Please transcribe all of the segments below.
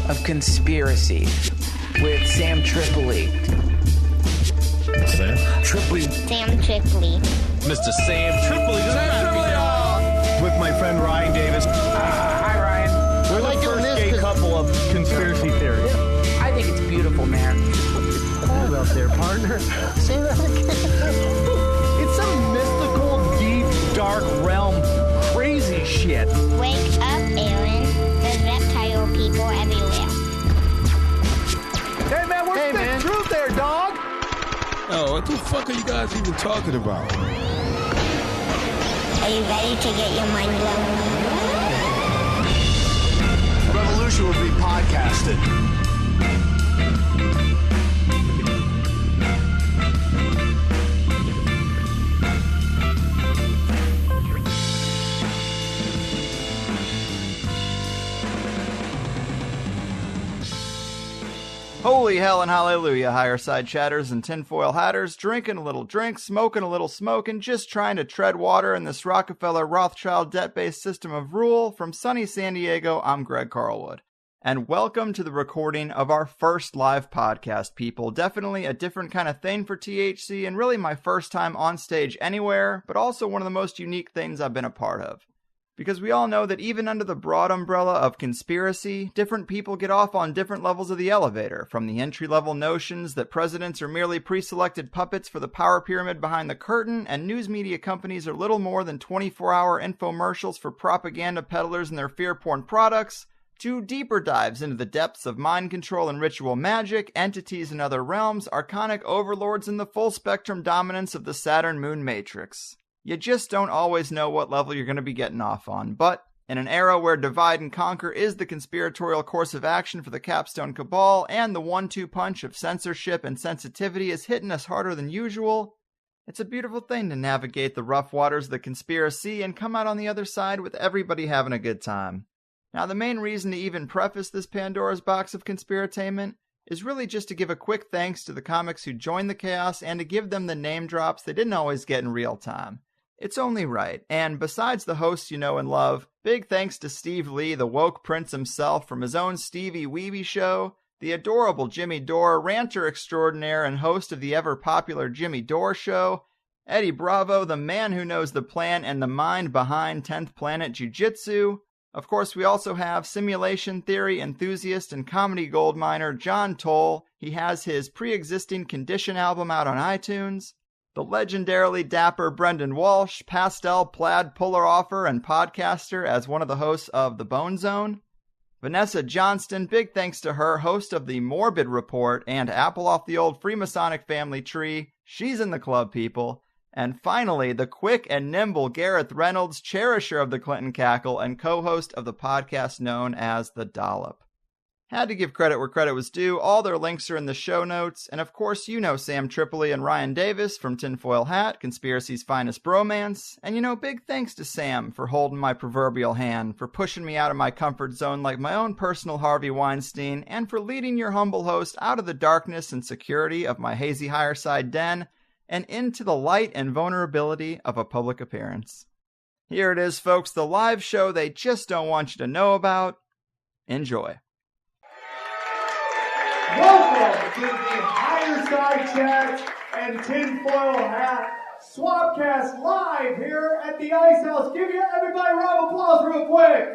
of conspiracy with Sam Tripoli. Sam Tripoli. Mr. Sam Tripoli. With my friend Ryan Davis. Hi, Ryan. We're the first gay couple of conspiracy theories. I think it's beautiful, man. Hold up there, partner. Say that again. It's some mystical, deep, dark realm. Crazy shit. Wake up, Aaron. There's reptile people everywhere. Hey, man, what's the truth there, dog? Oh, what the fuck are you guys even talking about? Are you ready to get your mind blown? Revolution will be podcasted. Holy hell and hallelujah, Higherside chatters and tinfoil hatters, drinking a little drink, smoking a little smoke, and just trying to tread water in this Rockefeller Rothschild debt-based system of rule. From sunny San Diego, I'm Greg Carlwood. And welcome to the recording of our first live podcast, people. Definitely a different kind of thing for THC, and really my first time on stage anywhere, but also one of the most unique things I've been a part of. Because we all know that even under the broad umbrella of conspiracy, different people get off on different levels of the elevator, from the entry-level notions that presidents are merely pre-selected puppets for the power pyramid behind the curtain, and news media companies are little more than 24-hour infomercials for propaganda peddlers and their fear-porn products, to deeper dives into the depths of mind control and ritual magic, entities in other realms, archonic overlords, and the full-spectrum dominance of the Saturn-Moon Matrix. You just don't always know what level you're going to be getting off on, but in an era where divide and conquer is the conspiratorial course of action for the Capstone Cabal, and the 1-2 punch of censorship and sensitivity is hitting us harder than usual, it's a beautiful thing to navigate the rough waters of the conspiracy and come out on the other side with everybody having a good time. Now, the main reason to even preface this Pandora's box of conspiratainment is really just to give a quick thanks to the comics who joined the chaos and to give them the name drops they didn't always get in real time. It's only right, and besides the hosts you know and love, big thanks to Steve Lee, the woke prince himself, from his own Stevie Weeby show, the adorable Jimmy Dore, ranter extraordinaire and host of the ever-popular Jimmy Dore Show, Eddie Bravo, the man who knows the plan and the mind behind 10th Planet Jiu-Jitsu. Of course, we also have simulation theory enthusiast and comedy gold miner John Toll. He has his pre-existing Condition album out on iTunes. The legendarily dapper Brendan Walsh, pastel plaid puller offer and podcaster as one of the hosts of The Bone Zone. Vanessa Johnston, big thanks to her, host of The Morbid Report and Apple off the old Freemasonic family tree. She's in the club, people. And finally, the quick and nimble Gareth Reynolds, cherisher of the Clinton cackle and co-host of the podcast known as The Dollop. Had to give credit where credit was due. All their links are in the show notes. And of course, you know Sam Tripoli and Ryan Davis from Tinfoil Hat, Conspiracy's finest bromance. And you know, big thanks to Sam for holding my proverbial hand, for pushing me out of my comfort zone like my own personal Harvey Weinstein, and for leading your humble host out of the darkness and security of my hazy Higherside den and into the light and vulnerability of a public appearance. Here it is, folks, the live show they just don't want you to know about. Enjoy. Welcome to the Higherside Chat and Tinfoil Hat Swapcast live here at the Ice House. Give you everybody a round of applause real quick.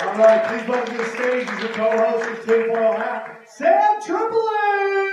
All right, please welcome to the stage as the co-host of Tinfoil Hat, Sam Tripoli.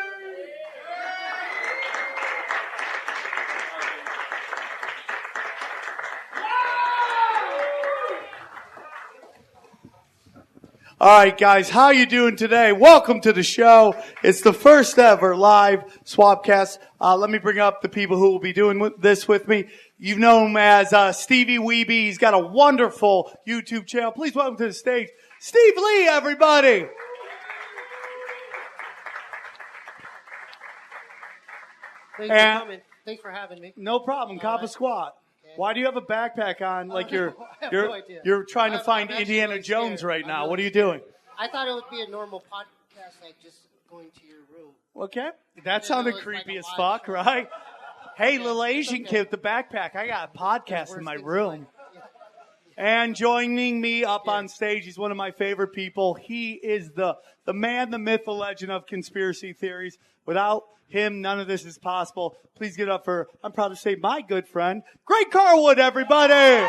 All right, guys, how you doing today? Welcome to the show. It's the first ever live Swapcast. Let me bring up the people who will be doing this with me. You know him as Stevie Weeby. He's got a wonderful YouTube channel. Please welcome to the stage, Steve Lee, everybody. Thanks for coming. Thanks for having me. No problem. Cop a squat. Okay. Why do you have a backpack on like no idea. You're trying to find I'm Indiana really Jones scared. right now? Really What are you scared. doing? I thought it would be a normal podcast, like just going to your room. Okay. That sounded creepy as fuck, right? Hey, little Asian kid with the backpack. I got a podcast in my room. And joining me up on stage, he's one of my favorite people. He is the man, the myth, the legend of conspiracy theories. Without him, none of this is possible. Please give it up for, I'm proud to say, my good friend, Greg Carwood, everybody.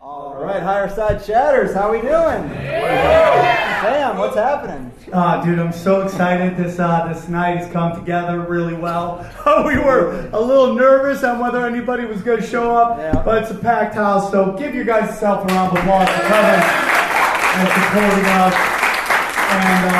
All right, Higherside Chatters, how we doing? Sam, what's happening? Dude, I'm so excited. This night has come together really well. We were a little nervous on whether anybody was going to show up, but it's a packed house, so give your guys yourself a round of applause for coming and supporting us. And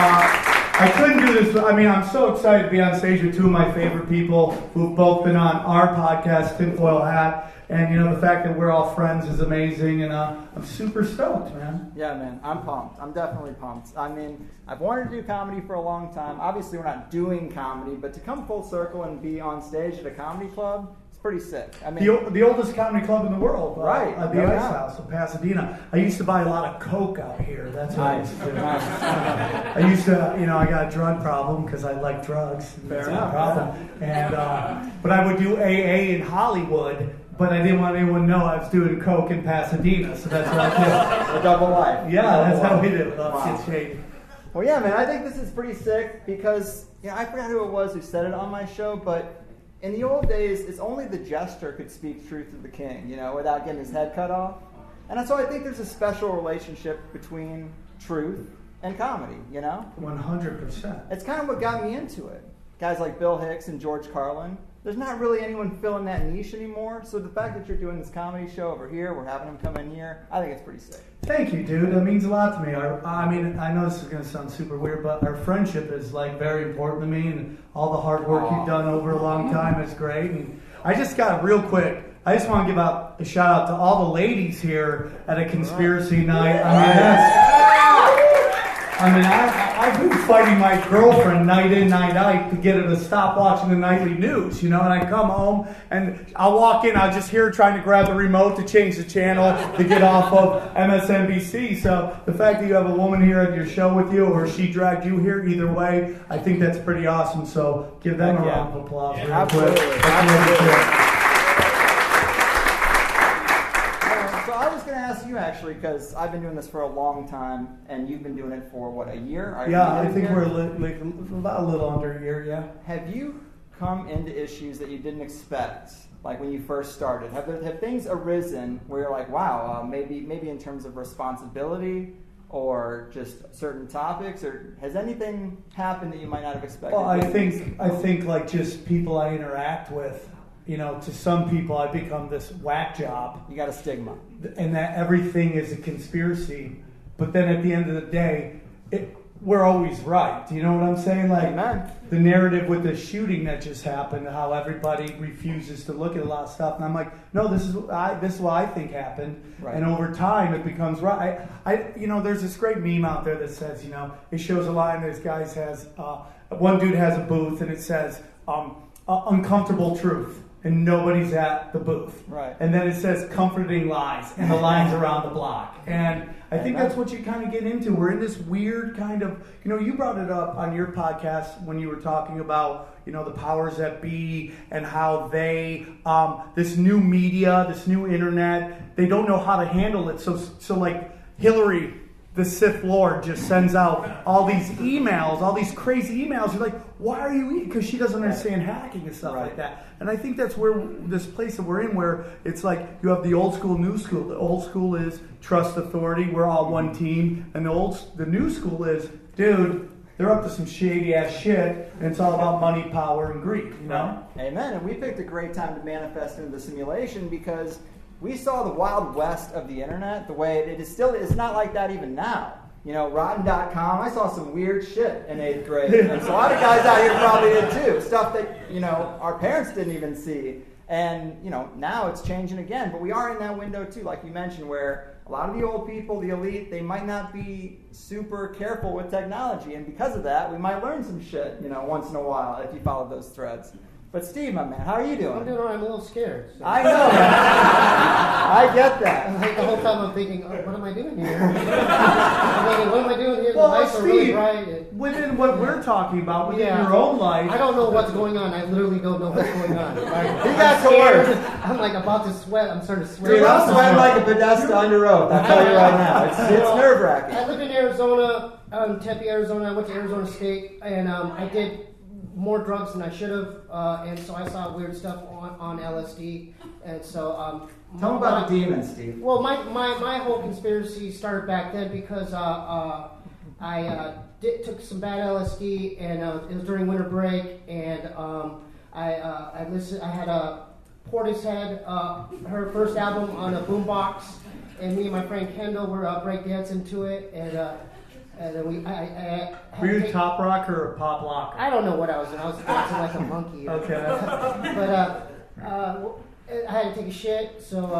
I couldn't do this. I mean, I'm so excited to be on stage with two of my favorite people who've both been on our podcast, Tinfoil Hat. And, you know, the fact that we're all friends is amazing, and I'm super stoked, man. Yeah, man, I'm pumped. I'm definitely pumped. I mean, I've wanted to do comedy for a long time. Obviously, we're not doing comedy, but to come full circle and be on stage at a comedy club, it's pretty sick. I mean, the oldest comedy club in the world, right? At the Ice House in Pasadena. I used to buy a lot of coke out here. That's what I used to do. I used to, you know, I got a drug problem because I like drugs. Fair enough. Problem. And but I would do AA in Hollywood. But I didn't want anyone to know I was doing coke in Pasadena, so that's what I did. A double life. Yeah, that's how we did it. Wow. Get shady. Well, yeah, man, I think this is pretty sick because, you know, I forgot who it was who said it on my show, but in the old days, it's only the jester could speak truth to the king, you know, without getting his head cut off. And that's why I think there's a special relationship between truth and comedy, you know? 100%. It's kind of what got me into it. Guys like Bill Hicks and George Carlin. There's not really anyone filling that niche anymore. So the fact that you're doing this comedy show over here, we're having them come in here, I think it's pretty sick. Thank you, dude. That means a lot to me. I mean, I know this is going to sound super weird, but our friendship is like very important to me, and all the hard work you've done over a long time is great. And I just got real quick. I just want to give out a shout out to all the ladies here at a conspiracy night. I've been fighting my girlfriend night in, night out to get her to stop watching the nightly news, you know, and I come home and I'll walk in, I'll just hear her trying to grab the remote to change the channel to get off of MSNBC. So the fact that you have a woman here at your show with you, or she dragged you here, either way, I think that's pretty awesome. So give them a round of applause real quick. So I was going to ask you actually, because I've been doing this for a long time, and you've been doing it for, what, a year? Yeah, I think we're like about a little under a year, yeah. Have you come into issues that you didn't expect, like when you first started? Have things arisen where you're like, wow, maybe in terms of responsibility or just certain topics, or has anything happened that you might not have expected? Well, I think like just people I interact with. You know, to some people, I become this whack job. You got a stigma. And that everything is a conspiracy. But then at the end of the day, we're always right. Do you know what I'm saying? Like, Amen. The narrative with the shooting that just happened, how everybody refuses to look at a lot of stuff. And I'm like, no, this is what I think happened. Right. And over time, it becomes right. You know, there's this great meme out there that says, you know, it shows a line. This guy has, one dude has a booth, and it says, uncomfortable truth. And nobody's at the booth. Right. And then it says comforting lies, and the lines around the block. And I think that's what you kind of get into. We're in this weird kind of, you know, you brought it up on your podcast when you were talking about, you know, the powers that be and how they, this new media, this new internet, they don't know how to handle it. So like Hillary, the Sith Lord, just sends out all these emails, all these crazy emails. You're like, why are you eating? Because she doesn't understand hacking and stuff like that. And I think that's where this place that we're in, where it's like you have the old school, new school. The old school is trust authority. We're all one team. And the new school is, dude, they're up to some shady ass shit, and it's all about money, power, and greed. You know? Amen. And we picked a great time to manifest into the simulation because we saw the wild west of the internet, the way it is still. It's not like that even now. You know, Rotten.com, I saw some weird shit in 8th grade. And a lot of guys out here probably did too. Stuff that, you know, our parents didn't even see. And, you know, now it's changing again. But we are in that window too, like you mentioned, where a lot of the old people, the elite, they might not be super careful with technology. And because of that, we might learn some shit, you know, once in a while if you follow those threads. But Steve, my man, how are you doing? I'm doing all right. I'm a little scared. So. I know. I get that. Like the whole time I'm thinking, what am I doing here? I'm thinking, what am I doing here? The Well, lights are really Steve, bright. within what we're talking about, within your own life. I don't know what's going on. I literally don't know what's going on. Like, You got coerced. I'm like about to sweat. I'm starting to sweat. Dude, I'm sweating like a Podesta under oath. I tell you right now. It's nerve-wracking. I lived in Arizona, Tempe, Arizona. I went to Arizona State, and I did more drugs than I should have, and so I saw weird stuff on LSD, and so Tell me about the demons, Steve. Well, my whole conspiracy started back then because I took some bad LSD, and it was during winter break, and I listened. I had a Portishead, her first album on a boombox, and me and my friend Kendall were breakdancing to it, and then Were you top rock or pop lock? I don't know what I was doing. I was dancing like a monkey. Okay. But I had to take a shit, so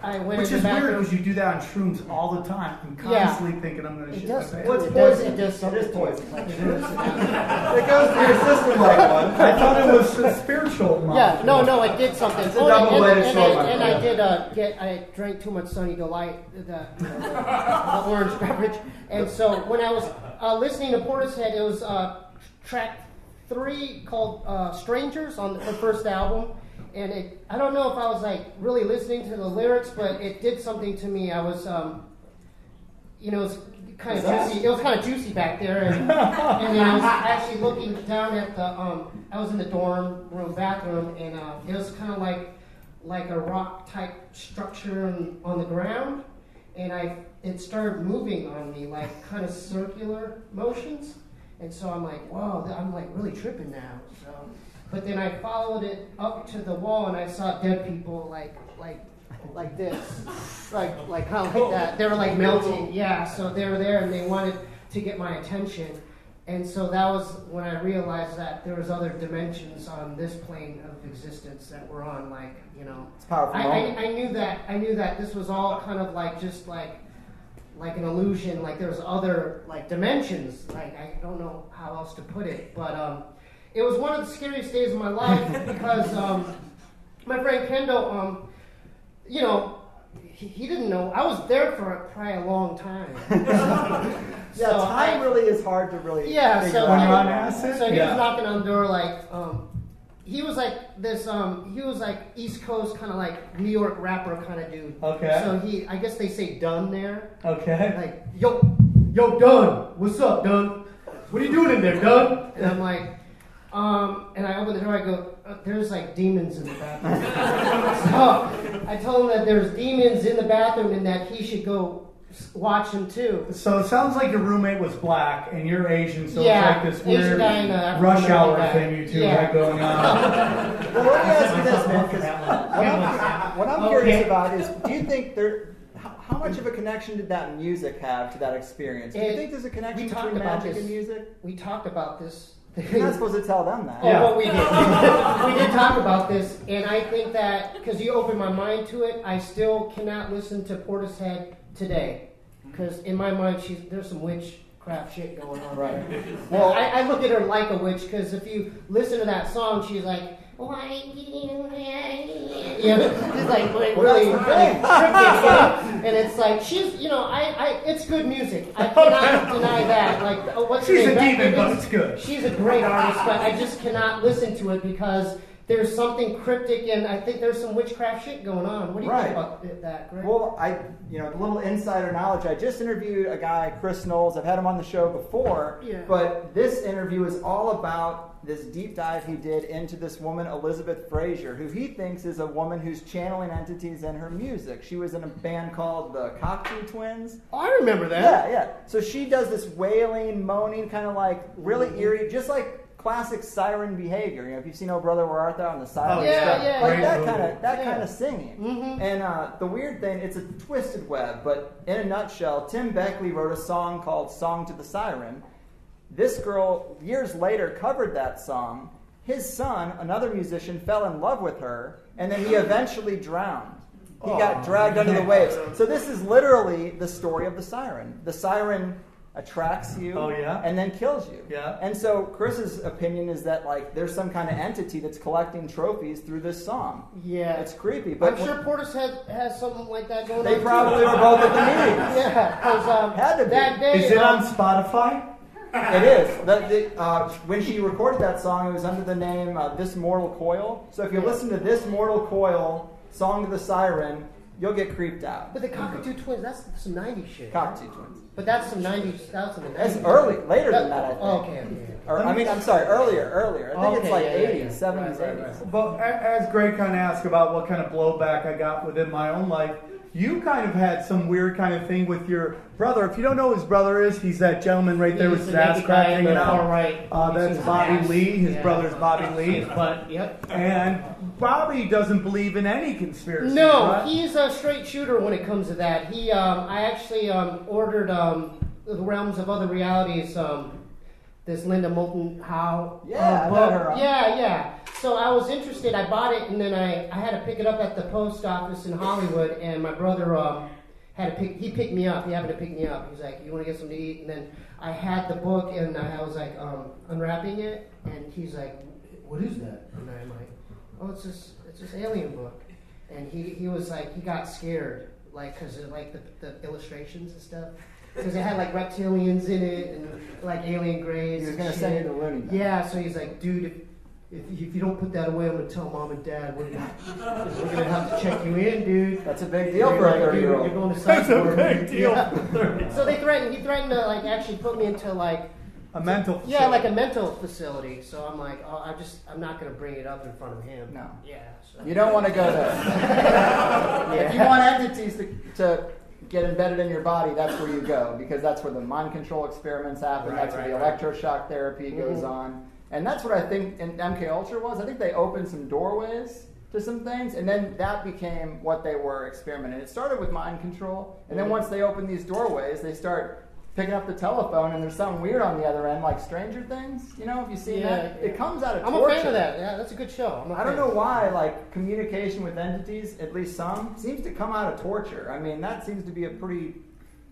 I went Which in is the bathroom. weird because you do that on shrooms all the time. I'm constantly thinking I'm going to shit my pants. What's It poison? does something. It is poison. Like, It goes through your system like one. I thought it was a spiritual. yeah, no, it did something. It's a double-bladed sword, my And friend. I drank too much Sunny Delight, the orange beverage, and so when I was listening to Portishead, it was track 3 called "Strangers" on the first album. And I don't know if I was like really listening to the lyrics, but it did something to me. I was, it was kind of juicy. It was kind of juicy back there, and then I was actually looking down at the. I was in the dorm room bathroom, and it was kind of like a rock type structure on the ground, and it started moving on me like kind of circular motions, and so I'm like, whoa, I'm like really tripping now. So. But then I followed it up to the wall, and I saw dead people like this, like kind of like that. They were like melting, yeah. So they were there, and they wanted to get my attention, and so that was when I realized that there was other dimensions on this plane of existence that we're on. Like, It's powerful. I knew that this was all kind of like just like an illusion. Like there was other like dimensions. Like I don't know how else to put it, but. It was one of the scariest days of my life because my friend Kendall, he didn't know. I was there for probably a long time. Time really is hard to really figure when you're on acid? So he was knocking on the door like, he was like this, he was like East Coast kind of like New York rapper kind of dude. Okay. So I guess they say Dunn there. Okay. Like, yo, Dunn, what's up, Dunn? What are you doing in there, Dunn? And I'm like, and I open the door, I go, there's like demons in the bathroom. So I told him that there's demons in the bathroom and that he should go watch them too. So it sounds like your roommate was black and you're Asian, so Yeah, it's like this Asian weird guy and rush hour guy. thing you two Yeah. had going on. Well, let me ask you this, man, because what I'm curious about is, do you think how much of a connection did that music have to that experience? Do you think there's a connection between magic and music? We talked about this. You're not supposed to tell them that. Oh, but we did. We did talk about this, and I think that because you opened my mind to it, I still cannot listen to Portishead today. Because in my mind, there's some witchcraft shit going on. Right. There. Well, I look at her like a witch because if you listen to that song, she's like, why do you? She's like really cryptic, and it's like she's, it's good music. I cannot deny that. Like, what's She's her a name? demon, but it's good. She's a great artist, but I just cannot listen to it because there's something cryptic, and I think there's some witchcraft shit going on. What do you think about that, Greg? Well, the little insider knowledge, I just interviewed a guy, Chris Knowles. I've had him on the show before, but this interview is all about this deep dive he did into this woman, Elizabeth Fraser, who he thinks is a woman who's channeling entities in her music. She was in a band called the Cocteau Twins. Oh, I remember that. Yeah. So she does this wailing, moaning, kind of like really eerie, just like classic siren behavior. If you've seen Oh Brother Where Art Thou on the siren stuff, like that kind of singing. Mm-hmm. And the weird thing, it's a twisted web, but in a nutshell, Tim Beckley wrote a song called "Song to the Siren." This girl, years later, covered that song. His son, another musician, fell in love with her, and then he eventually drowned. He got dragged under the waves. So this is literally the story of the siren. The siren attracts you, Oh, yeah? and then kills you. Yeah. And so Chris's opinion is that like there's some kind of entity that's collecting trophies through this song. Yeah. It's creepy. But I'm sure Portishead has something like that going on. they probably were both at the meetings. Yeah, because Had to be. that day. Is it on Spotify? It is. When she recorded that song, it was under the name This Mortal Coil. So if you listen to This Mortal Coil, Song to the Siren, you'll get creeped out. But the Cockatoo Twins, that's some 90s shit. Cockatoo Twins. But that's some 90s. That's some 90s. That's later than that, I think. Oh, okay. Or, I'm sorry, earlier. I think it's like 80s, 70s, Right. 80s. But as Greg kind of asked about what kind of blowback I got within my own life, you kind of had some weird kind of thing with your brother. If you don't know who his brother is, he's that gentleman right there with his ass crack hanging out. Right. That's Bobby Lee. His brother's Bobby Lee. But yep. And Bobby doesn't believe in any conspiracy. No, right? he's a straight shooter when it comes to that. I actually ordered The Realms of Other Realities. This Linda Moulton Howe Yeah, I book. met her. Yeah. So I was interested. I bought it, and then I had to pick it up at the post office in Hollywood. And my brother he picked me up. He happened to pick me up. He was like, "You want to get something to eat?" And then I had the book, and I was like unwrapping it, and he's like, "What is that?" And I'm like, "Oh, it's this alien book." And he was like, he got scared, like, because of like the illustrations and stuff. Because it had like reptilians in it and like alien grays. He was and going to shit. send you the Looney Bin. Yeah, so he's like, dude, if you don't put that away, I'm going to tell mom and dad we're gonna have to check you in, dude. That's a big deal for a 30-year-old. You're going to That's a Cyborg. big deal. Yeah. So he threatened to like actually put me into like A mental facility. Yeah, like a mental facility. So I'm like, I'm not going to bring it up in front of him. No. Yeah. So. You don't want to go there. If you want entities to get embedded in your body, that's where you go, because that's where the mind control experiments happen. That's where the electroshock therapy goes on. And that's what I think in MK Ultra was. I think they opened some doorways to some things, and then that became what they were experimenting. It started with mind control, and then once they open these doorways, they start picking up the telephone, and there's something weird on the other end, like Stranger Things. You know, if you've seen that, it comes out of torture. I'm a fan of that. Yeah, that's a good show. I don't know why, like, communication with entities, at least some, seems to come out of torture. I mean, that seems to be a pretty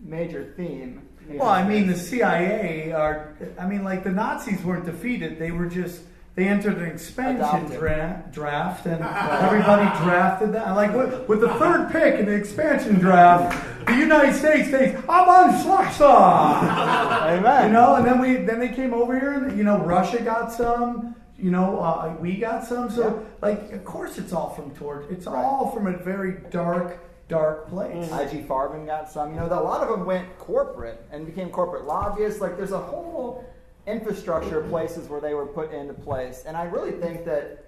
major theme. Well, I mean, the CIA the Nazis weren't defeated. They were just, they entered an expansion draft, and everybody drafted that. Like, with the third pick in the expansion draft, the United States thinks, I'm on Schlachta! Amen. You know, and then they came over here, and, you know, Russia got some, you know, we got some. So, like, of course it's all from torture. It's all from a very dark place. IG Farben got some. You know, a lot of them went corporate and became corporate lobbyists. Like, there's a whole infrastructure of places where they were put into place. And I really think that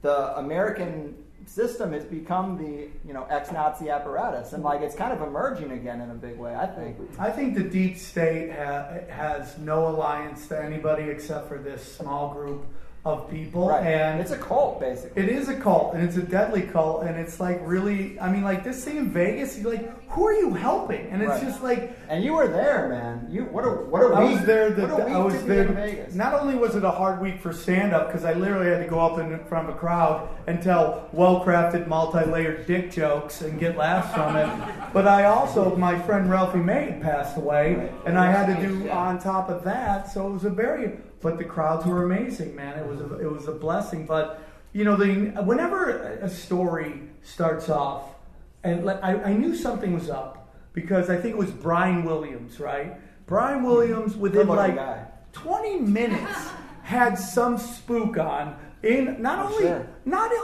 the American system has become the, you know, ex-Nazi apparatus. And, like, it's kind of emerging again in a big way, I think. I think the deep state has no alliance to anybody except for this small group of people. Right. And it's a cult, basically. It is a cult, and it's a deadly cult, and it's like really, I mean, like this thing in Vegas, you're like, who are you helping? And it's just like, and you were there, man. What a I week. was there. I was there. In Vegas. Not only was it a hard week for stand-up, because I literally had to go up in front of a crowd and tell well-crafted, multi-layered dick jokes and get laughs from it, but I also, my friend Ralphie May had passed away, and I had to do on top of that. So it was but the crowds were amazing, man. It was a blessing. But you know, whenever a story starts off, and I knew something was up, because I think it was Brian Williams, right? Brian Williams, within like 20 minutes, had some spook on. Not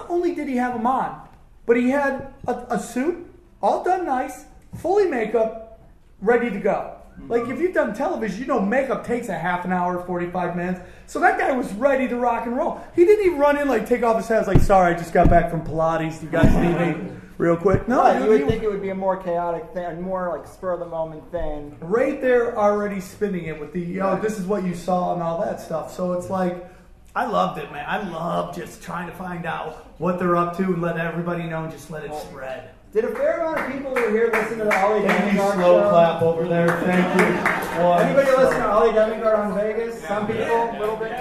only did he have him on, but he had a suit, all done nice, fully makeup, ready to go. Like, if you've done television, you know makeup takes a half an hour, 45 minutes. So that guy was ready to rock and roll. He didn't even run in, like, take off his hat. Like, sorry, I just got back from Pilates. You guys need me real quick? No, right, you would think it would be a more chaotic thing, and more, like, spur-of-the-moment thing. Right there, already spinning it with the, this is what you saw and all that stuff. So it's like, I loved it, man. I love just trying to find out what they're up to and let everybody know and just let it spread. Did a fair amount of people who were here listen to the Ollie Thank you, Demingard slow show? clap over there. Thank you. Anybody listen to Ollie Demingard on Vegas? Some people, a little bit.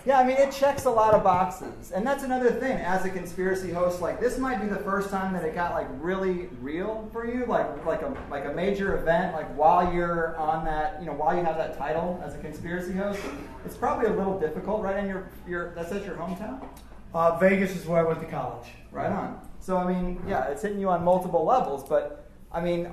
Yeah, I mean, it checks a lot of boxes. And that's another thing. As a conspiracy host, like, this might be the first time that it got, like, really real for you. Like a major event, like, while you're on that, you know, while you have that title as a conspiracy host. It's probably a little difficult, right? And that's at your hometown? Vegas is where I went to college. Right on. So, I mean, yeah, it's hitting you on multiple levels. But, I mean, you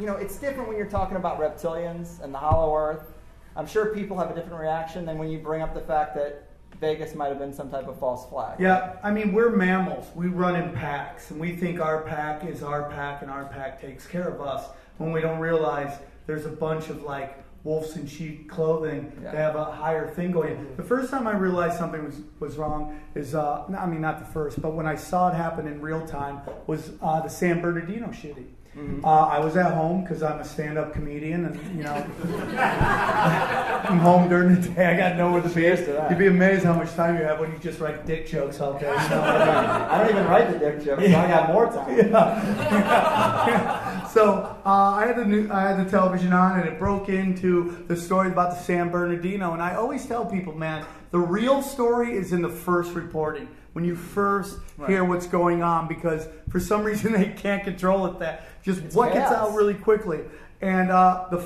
know, it's different when you're talking about reptilians and the Hollow Earth. I'm sure people have a different reaction than when you bring up the fact that Vegas might have been some type of false flag. Yeah, I mean, we're mammals. We run in packs, and we think our pack is our pack, and our pack takes care of us, when we don't realize there's a bunch of, like, wolves in sheep clothing that have a higher thing going on. The first time I realized something was wrong is, I mean, not the first, but when I saw it happen in real time, was the San Bernardino shooting. I was at home because I'm a stand-up comedian, and you know, I'm home during the day. I got nowhere to be. You'd be amazed how much time you have when you just write dick jokes all day. You know? I don't even write the dick jokes, so I got more time. So I had the television on, and it broke into the story about the San Bernardino. And I always tell people, man, the real story is in the first reporting. When you first hear what's going on, because for some reason they can't control it. Gets out really quickly. And the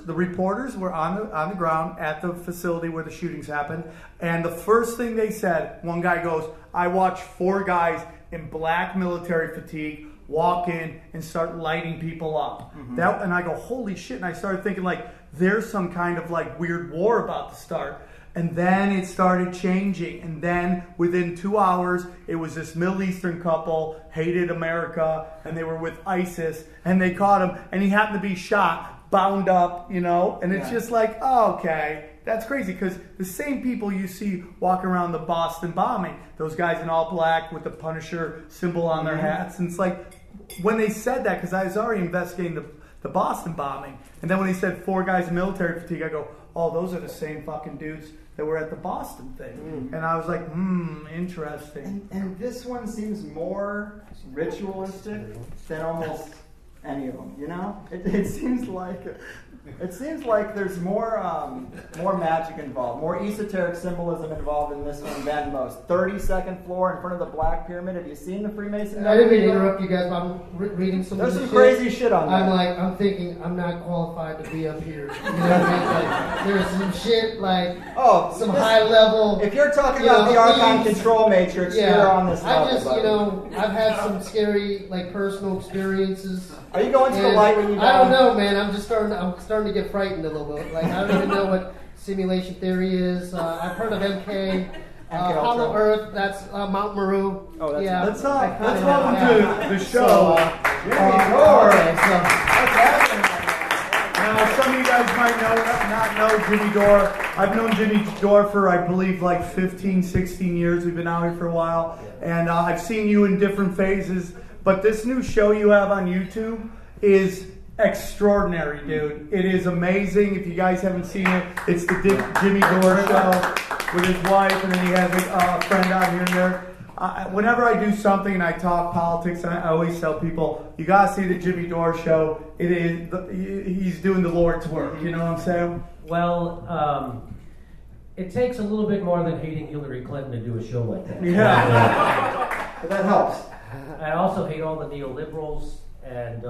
reporters were on the ground at the facility where the shootings happened. And the first thing they said, one guy goes, "I watched 4 guys in black military fatigue walk in and start lighting people up." And I go, holy shit. And I started thinking, like, there's some kind of, like, weird war about to start. And then it started changing. And then within 2 hours, it was this Middle Eastern couple, hated America, and they were with ISIS, and they caught him, and he happened to be shot, bound up, you know? And it's just like, oh, okay, that's crazy, because the same people you see walking around the Boston bombing, those guys in all black with the Punisher symbol on their hats, and it's like, when they said that, because I was already investigating the Boston bombing, and then when he said 4 guys in military fatigue, I go, oh, those are the same fucking dudes that were at the Boston thing. And I was like, interesting. And this one seems more ritualistic than almost any of them, you know? It seems like there's more magic involved, more esoteric symbolism involved in this one than most. 32nd floor in front of the Black Pyramid. Have you seen the Freemason? I didn't mean to interrupt you guys, but I'm reading some. There's some crazy shit on there. I'm thinking I'm not qualified to be up here. You know what I mean? Like, there's some shit like some high level. If you're talking about the Archon Control Matrix, you're on this level. I've had some scary, like, personal experiences. Are you going to the light when you die? I don't know, man. I'm starting to get frightened a little bit. Like, I don't even know what simulation theory is. I've heard of MK. Hollow Earth, that's Mount Meru. Oh, that's let's welcome to the show. Dore. Now, some of you guys might not know Jimmy Dore. I've known Jimmy Dore for, I believe, like 15, 16 years. We've been out here for a while. And I've seen you in different phases. But this new show you have on YouTube is extraordinary, dude. It is amazing. If you guys haven't seen it, it's the Jimmy Dore show with his wife, and then he has a friend out here and there. Whenever I do something and I talk politics, I always tell people, you gotta see the Jimmy Dore show. He's doing the Lord's work. You know what I'm saying? Well, it takes a little bit more than hating Hillary Clinton to do a show like that. Yeah, but that helps. I also hate all the neoliberals, and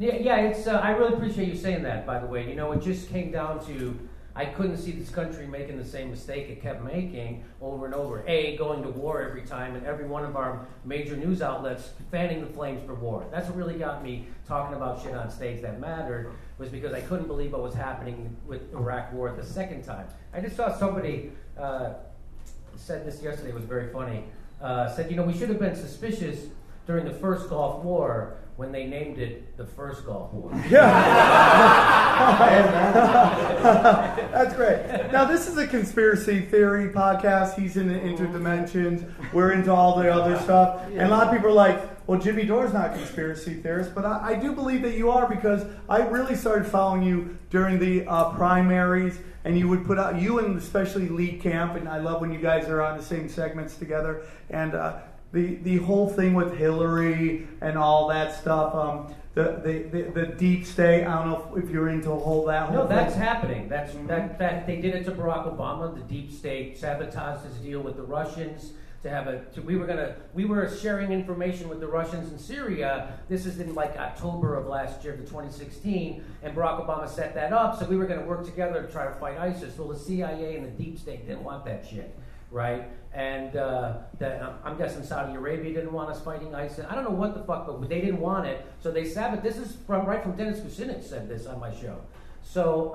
it's. I really appreciate you saying that. By the way, you know, it just came down to I couldn't see this country making the same mistake it kept making over and over. Going to war every time, and every one of our major news outlets fanning the flames for war. That's what really got me talking about shit on stage that mattered, was because I couldn't believe what was happening with Iraq War the second time. I just saw somebody said this yesterday. It was very funny. Said, you know, we should have been suspicious during the first Gulf War when they named it the First Gulf War. Yeah. That's great. Now, this is a conspiracy theory podcast. He's in the interdimensions. We're into all the other stuff. And a lot of people are like, well, Jimmy Dore's not a conspiracy theorist, but I do believe that you are, because I really started following you during the primaries, and you would put out, you and especially Lead Camp, and I love when you guys are on the same segments together, and the whole thing with Hillary and all that stuff. the deep state. I don't know if you're into that whole No, that's thing. happening. That they did it to Barack Obama. The deep state sabotaged his deal with the Russians. We were sharing information with the Russians in Syria. This is in like October of last year, the 2016, and Barack Obama set that up. So we were going to work together to try to fight ISIS. Well, the CIA and the deep state didn't want that shit, right? And I'm guessing Saudi Arabia didn't want us fighting ISIS. I don't know what the fuck, but they didn't want it. So they sabotaged. This is right from Dennis Kucinich said this on my show. So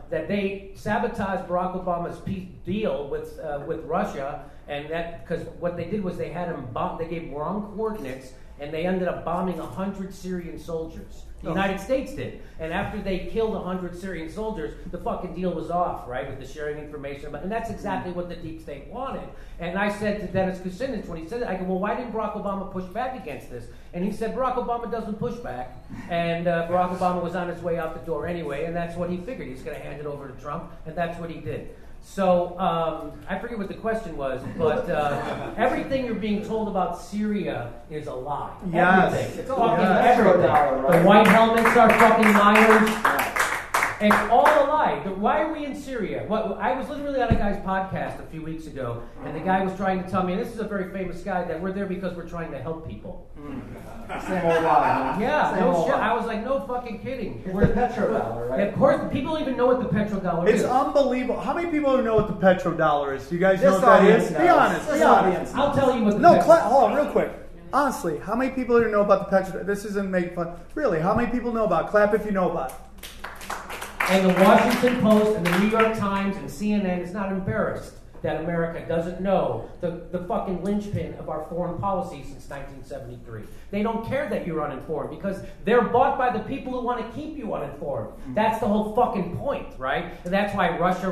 that they sabotaged Barack Obama's peace deal with Russia. And that, because what they did was they had him they gave wrong coordinates, and they ended up bombing 100 Syrian soldiers. The United States did. And after they killed 100 Syrian soldiers, the fucking deal was off, right, with the sharing information. And that's exactly what the deep state wanted. And I said to Dennis Kucinich when he said it, I go, well, why didn't Barack Obama push back against this? And he said, Barack Obama doesn't push back. And Barack Obama was on his way out the door anyway, and that's what he figured. He's going to hand it over to Trump, and that's what he did. So, I forget what the question was, but everything you're being told about Syria is a lie. Yes. Everything. It's fucking everything. The white helmets are fucking liars. It's all a lie. Why are we in Syria? I was literally on a guy's podcast a few weeks ago, and the guy was trying to tell me, and this is a very famous guy, that we're there because we're trying to help people. Same old lie. Yeah, Same no old shit. lie. I was like, no fucking kidding. It's the petrodollar, right? Of course, people don't even know what the petrodollar is. It's unbelievable. How many people know what the petrodollar is? Do you guys know This what that audience is? knows. Be honest. This Be honest. audience I'll tell you what the No, petrodollar hold on, real quick. Honestly, how many people here know about the petrodollar? This isn't making fun. Really, how many people know about it? Clap if you know about it. And the Washington Post and the New York Times and CNN is not embarrassed that America doesn't know the fucking linchpin of our foreign policy since 1973. They don't care that you're uninformed because they're bought by the people who want to keep you uninformed. That's the whole fucking point, right? And that's why Russia,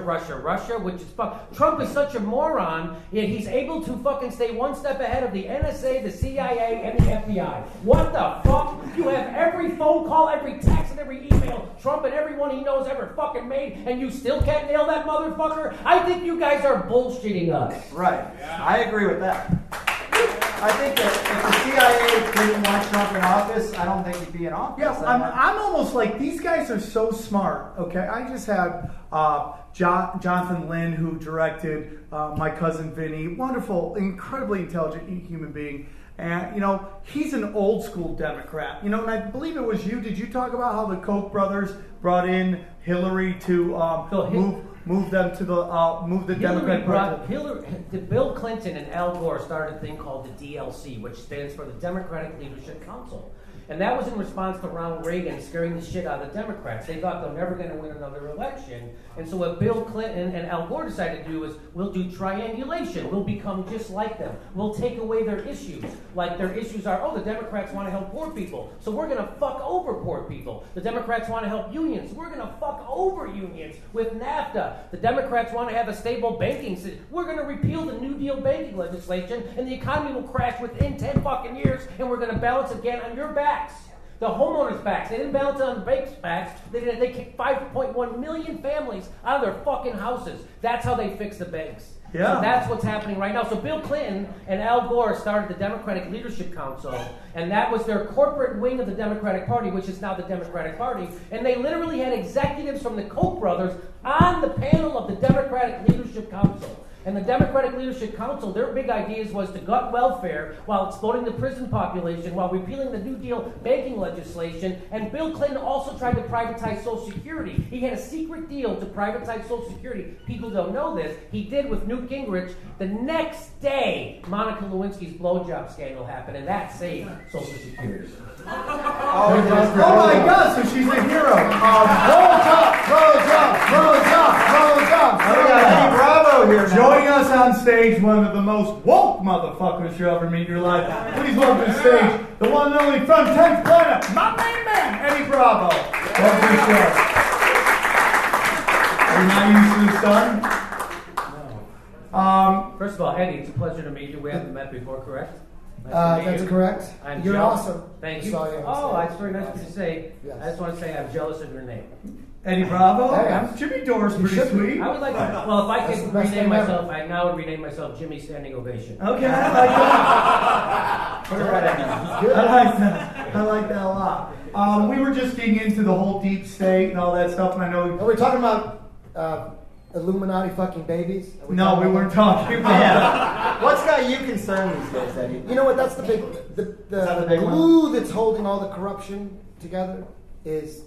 which is Trump is such a moron, yet he's able to fucking stay one step ahead of the NSA, the CIA, and the FBI. What the fuck? You have every phone call, every text, and every email Trump and everyone he knows ever fucking made, and you still can't nail that motherfucker? I think you guys are bullshitting us. Right. I agree with that. I think that if the CIA didn't want Trump in office, I don't think he'd be in office. Yeah, I'm almost like, these guys are so smart, okay? I just had Jonathan Lynn, who directed My Cousin Vinny, wonderful, incredibly intelligent human being. And, he's an old school Democrat. And I believe it was you. Did you talk about how the Koch brothers brought in Hillary to move them to move the Democrat Party? Bill Clinton and Al Gore started a thing called the DLC, which stands for the Democratic Leadership Council. And that was in response to Ronald Reagan scaring the shit out of the Democrats. They thought they're never going to win another election. And so what Bill Clinton and Al Gore decided to do is, we'll do triangulation. We'll become just like them. We'll take away their issues. Like their issues are, the Democrats want to help poor people, so we're going to fuck over poor people. The Democrats want to help unions. We're going to fuck over unions with NAFTA. The Democrats want to have a stable banking system. We're going to repeal the New Deal banking legislation, and the economy will crash within 10 fucking years, and we're going to balance again on your backs. The homeowners' backs. They didn't balance it on the banks' backs. They kicked 5.1 million families out of their fucking houses. That's how they fix the banks. Yeah. So that's what's happening right now. So Bill Clinton and Al Gore started the Democratic Leadership Council, and that was their corporate wing of the Democratic Party, which is now the Democratic Party. And they literally had executives from the Koch brothers on the panel of the Democratic Leadership Council. And the Democratic Leadership Council, their big ideas was to gut welfare while exploding the prison population, while repealing the New Deal banking legislation. And Bill Clinton also tried to privatize Social Security. He had a secret deal to privatize Social Security. People don't know this. He did with Newt Gingrich. The next day, Monica Lewinsky's blowjob scandal happened, and that saved Social Security. Oh my God, so she's a hero. Eddie Bravo here now. Joining us on stage, one of the most woke motherfuckers you'll ever meet in your life. Please welcome to the stage, the one and only from 10th Planet, my main man, Eddie Bravo. Welcome to the show. Are you not used to the sun? No. First of all, Eddie, it's a pleasure to meet you. We haven't met before, correct? Nice to meet That's you. correct. I'm You're jealous. awesome. Thank I you. saw you on Oh, stage. that's very nice of you to say. Yes. I just want to say I'm jealous of your name. Eddie Bravo? Hey, Jimmy Dore's pretty should be. sweet. I would like to, well, if I That's could the best rename name myself, ever. I now would rename myself Jimmy Standing Ovation. Okay, I like that. Put it right in there. I like that. I like that a lot. We were just getting into the whole deep state and all that stuff, and I know. Are we talking about Illuminati fucking babies? No, we weren't talking about that. What's got you concerned these days, Eddie? You know what? That's the big, the glue that's holding all the corruption together is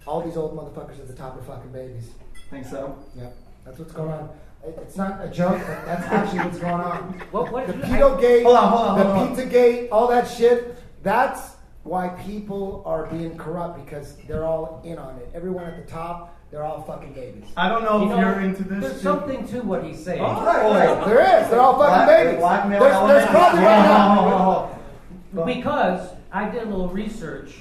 all these old motherfuckers at the top are fucking babies. Think so? Yeah, that's what's going on. It's not a joke, but that's actually what's going on. What The pedo gate, hold on. the pizza gate, all that shit. That's why people are being corrupt because they're all in on it. Everyone at the top, they're all fucking babies. I don't know if you're into this. There's something to what he's saying. There is. They're all fucking babies. There's probably right now. Because I did a little research,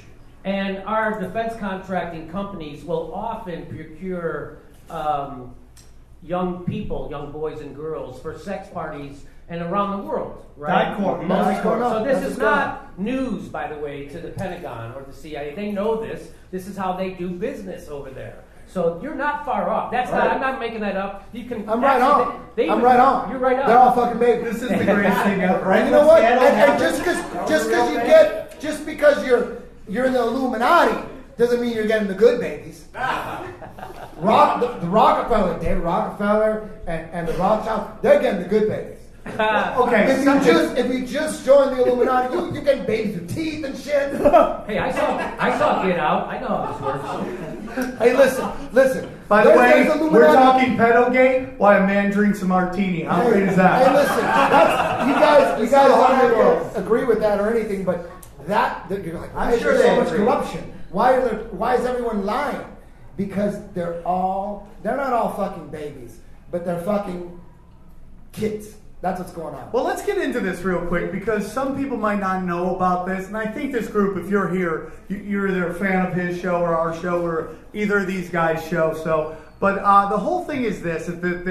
and our defense contracting companies will often procure young people, young boys and girls, for sex parties and around the world, right? So this is not news, by the way, to the Pentagon or the CIA. They know this. This is how they do business over there. So you're not far off. That's not. I'm not making that up. You can. I'm right on. I'm right on. You're right on. They're all fucking babies. This is the greatest thing ever. Right? You know what? And just because you're in the Illuminati doesn't mean you're getting the good babies. The Rockefeller, David Rockefeller, and the Rothschild, they're getting the good babies. Okay. If you just join the Illuminati, you're getting babies with teeth and shit. Hey, I saw Get Out. I know how this works. Hey, listen. By the way, we're talking pedogate while a man drinks a martini. How great is that? Hey, listen. You guys don't have to agree with that or anything, but you're like, why is there so much corruption? Why is everyone lying? Because they're not all fucking babies, but they're fucking kids. That's what's going on. Well, let's get into this real quick because some people might not know about this, and I think this group, if you're here, you're either a fan of his show or our show or either of these guys' show. But the whole thing is this: is that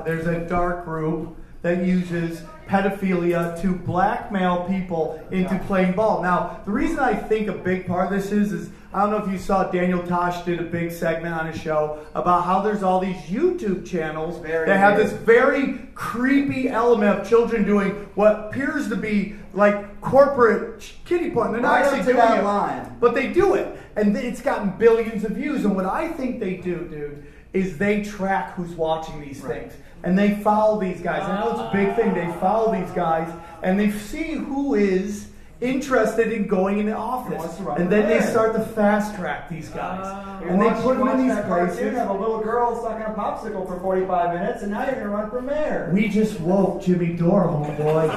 there's a dark group that uses pedophilia to blackmail people into playing ball. Now, the reason I think a big part of this is I don't know if you saw Daniel Tosh did a big segment on his show about how there's all these YouTube channels that have this very creepy element of children doing what appears to be like corporate kiddie porn. They're not actually doing it, but they do it. And it's gotten billions of views. And what I think they do, dude, is they track who's watching these things. And they follow these guys. I know it's a big thing. They follow these guys, and they see who is interested in going into office. And then they start to fast track these guys. And they put them in these places. You have a little girl sucking a popsicle for 45 minutes, and now you're going to run for mayor. We just woke Jimmy Dore, homeboy.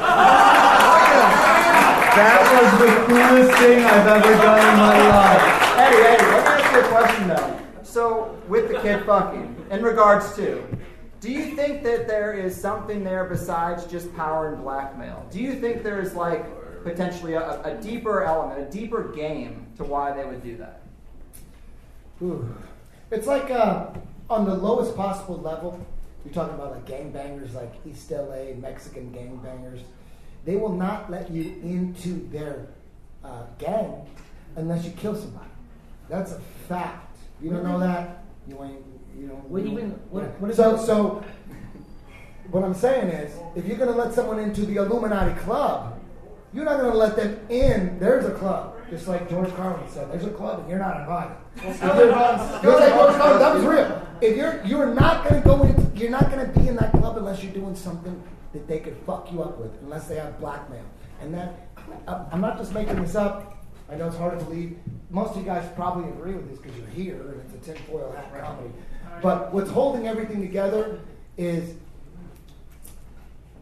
That was the coolest thing I've ever done in my life. Hey, let me ask you a question, though. So, with the kid fucking, in regards to, do you think that there is something there besides just power and blackmail? Do you think there's like potentially a deeper element, a deeper game to why they would do that? It's like on the lowest possible level, you're talking about like gangbangers like East LA, Mexican gangbangers. They will not let you into their gang unless you kill somebody. That's a fact. You don't know that? You ain't. So what I'm saying is, if you're going to let someone into the Illuminati club, you're not going to let them in. There's a club, just like George Carlin said. There's a club, and you're not invited. Just like George Carlin, that was real. If you're not going to go in, you're not going to be in that club unless you're doing something that they could fuck you up with, unless they have blackmail. And that I'm not just making this up. I know it's hard to believe. Most of you guys probably agree with this because you're here, and it's a tinfoil hat comedy. But what's holding everything together is,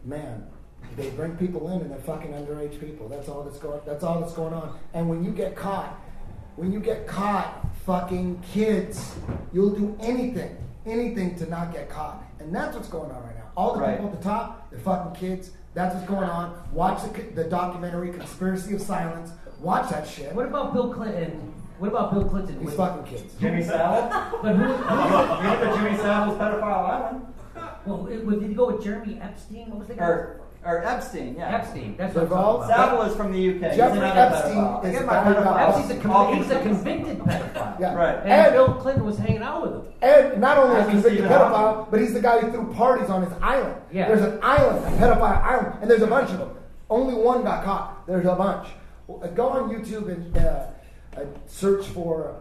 man, they bring people in and they're fucking underage people. That's all that's going on. And when you get caught fucking kids, you'll do anything to not get caught. And that's what's going on right now. All the people at the top, they're fucking kids. That's what's going on. Watch the documentary Conspiracy of Silence. Watch that shit. What about Bill Clinton? He's fucking kids. Jimmy Savile? But who? You know the Jimmy Savile's pedophile island? Well, did he go with Jeremy Epstein? What was the guy? Or Epstein, yeah. Epstein. That's what I'm talking about. Savile is from the UK. Jeffrey Epstein is a pedophile. He's a convicted pedophile. Yeah. Right. And Bill Clinton was hanging out with him. And not only a convicted pedophile, but he's the guy who threw parties on his island. Yeah. There's an island, a pedophile island, and there's a bunch of them. Only one got caught. There's a bunch. Go on YouTube and search for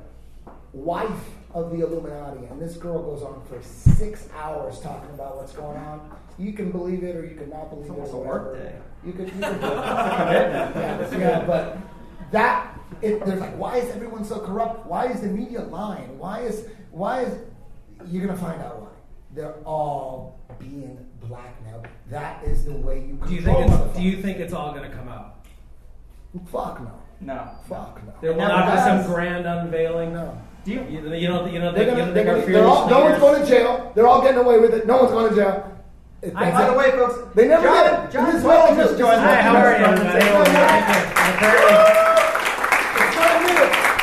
wife of the Illuminati, and this girl goes on for 6 hours talking about what's going on. You can believe it or you can not believe it. It's a work day. You could but there's like, why is everyone so corrupt? Why is the media lying? Why is you're gonna find out why. They're all being blackmailed. That is the way you control. Do you think it's all gonna come out? Fuck no. No. Fuck no. There will not be some grand unveiling. No. You don't think our they're all, no one's going to jail. They're all getting away with it. No one's going to jail. By the way, folks, they never John Will just joined us. Hi, how are you?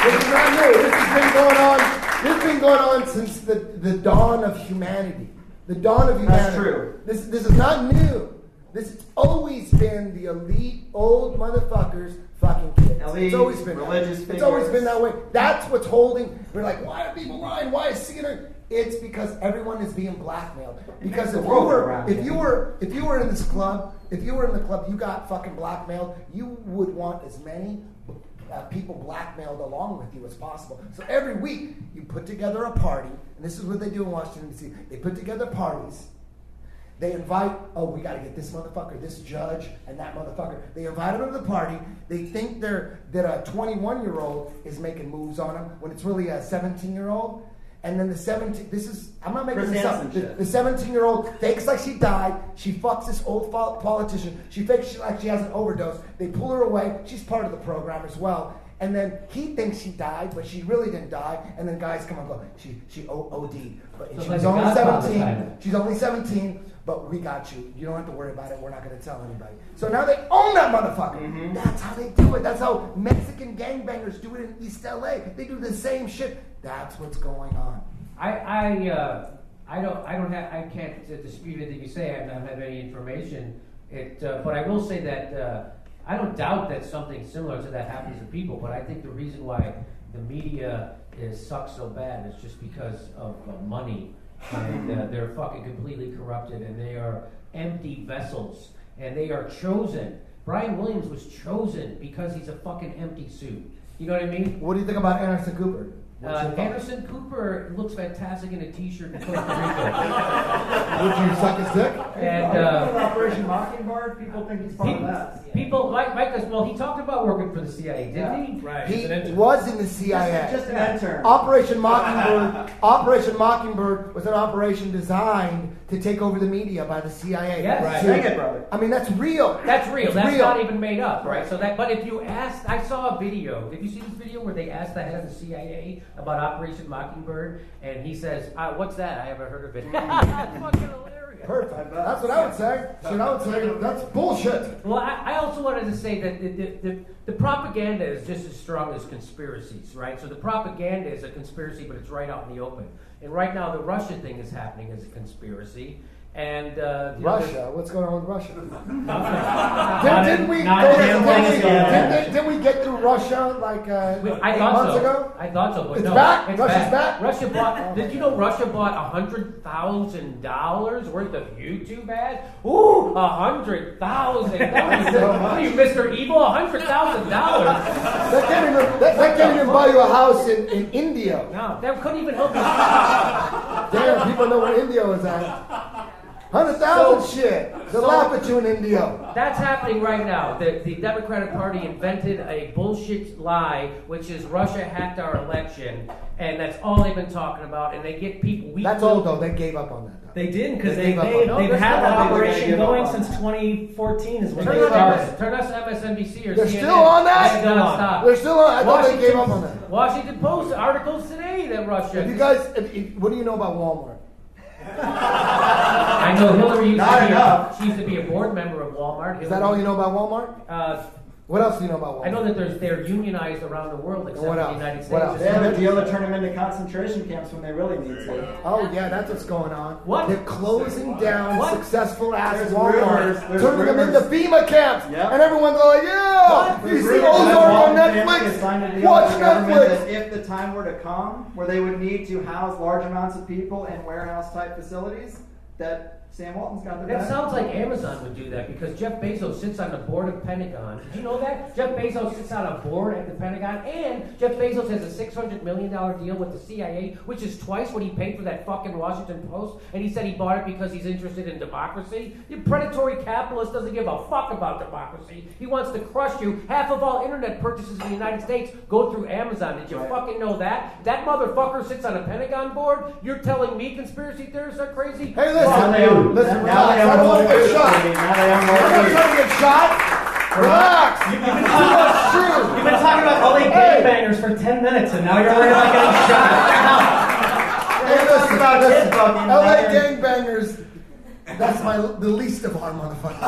This is not new. This has been going on. This has been going on since the dawn of humanity. The dawn of humanity. That's true. This is not new. This has always been the elite old motherfuckers fucking kids. Elite, it's always been religious that way. figures. It's always been that way. That's what's holding. We're like, why are people lying? Why is CNN? It's because everyone is being blackmailed. Because if you were in this club, if you were in the club, you got fucking blackmailed. You would want as many people blackmailed along with you as possible. So every week you put together a party, and this is what they do in Washington D.C. They put together parties. They invite, we got to get this motherfucker, this judge, and that motherfucker. They invite them to the party. They think that a 21-year-old is making moves on them when it's really a 17-year-old. And then I'm not making this up. The 17-year-old fakes like she died. She fucks this old politician. She fakes like she has an overdose. They pull her away. She's part of the program as well. And then he thinks she died, but she really didn't die. And then guys come and go, she OD'd. But she was only 17. She's only 17. But we got you. You don't have to worry about it. We're not going to tell anybody. So now they own that motherfucker. Mm-hmm. That's how they do it. That's how Mexican gangbangers do it in East LA. They do the same shit. That's what's going on. I can't dispute anything you say. I don't have any information. But I will say that I don't doubt that something similar to that happens to people. But I think the reason why the media sucks so bad is just because of money. And they're fucking completely corrupted, and they are empty vessels, and they are chosen. Brian Williams was chosen because he's a fucking empty suit. You know what I mean? What do you think about Anderson Cooper? Anderson Cooper looks fantastic in a t-shirt in Costa Rica. Would you suck his dick? And Operation Mockingbird, people think he's part of that. People like Mike, well, he talked about working for the CIA, didn't he? Right. He was in the CIA. Just an intern. Operation Mockingbird was an operation designed to take over the media by the CIA. Yes. Right. Sing it, brother. I mean, that's real. That's real. It's That's real. not even made up, right? So that, but if you asked, I saw a video. Did you see this video where they asked the head of the CIA about Operation Mockingbird, and he says, "What's that? I haven't heard of it." That's fucking hilarious. Perfect. That's what I would say. That's bullshit. Well, I also wanted to say that the propaganda is just as strong as conspiracies, right? So the propaganda is a conspiracy, but it's right out in the open. And right now, the Russia thing is happening as a conspiracy. And Russia, what's going on with Russia? Didn't we get through Russia like 8 months ago? I thought so, but it's no, back. it's Russia's back. back. Russia bought. Did you know Russia bought $100,000 worth of YouTube ads? Ooh, $100,000. What are you, Mr. Evil? $100,000. That can't even buy you a house in India. No, that couldn't even help you. Damn, people know where India is at. 100,000 shit. They'll laugh at you in India. That's happening right now. The Democratic Party invented a bullshit lie, which is Russia hacked our election, and that's all they've been talking about. And they get people. That's all though. They gave up on that. Though. They didn't because they've gave had that operation going since 2014 is when they started. Turn us to MSNBC or They're CNN. still on that. They're still on. I thought they gave up on that. Washington Post articles today that Russia. If you guys, what do you know about Walmart? I know Hillary used to be a board member of Walmart. Is that all you know about Walmart? What else do you know about Walmart? I know that they're unionized around the world except for the United States. What else? They have a deal to turn them into concentration camps when they really need to. Oh yeah, that's what's going on. What? They're closing down successful ass There's Walmart, rumors. turning them into FEMA camps, Yep. and everyone's all like, "Yeah, you see Ozark on Netflix? Watch Netflix." That if the time were to come where they would need to house large amounts of people in warehouse type facilities, that Sam Walton's got the That back. sounds like Amazon would do that because Jeff Bezos sits on the board of Pentagon. Did you know that? Jeff Bezos sits on a board at the Pentagon, and Jeff Bezos has a $600 million deal with the CIA, which is twice what he paid for that fucking Washington Post, and he said he bought it because he's interested in democracy. The predatory capitalist doesn't give a fuck about democracy. He wants to crush you. Half of all internet purchases in the United States go through Amazon. Did you fucking know that? That motherfucker sits on a Pentagon board? You're telling me conspirity theorists are crazy? Hey, listen. Listen, relax. I don't want to get shot. I'm not trying to get shot. Relax. You've been talking about LA gangbangers for 10 minutes, and now you're worried about getting shot. Hey, listen. LA gangbangers. That's the least of our motherfuckers.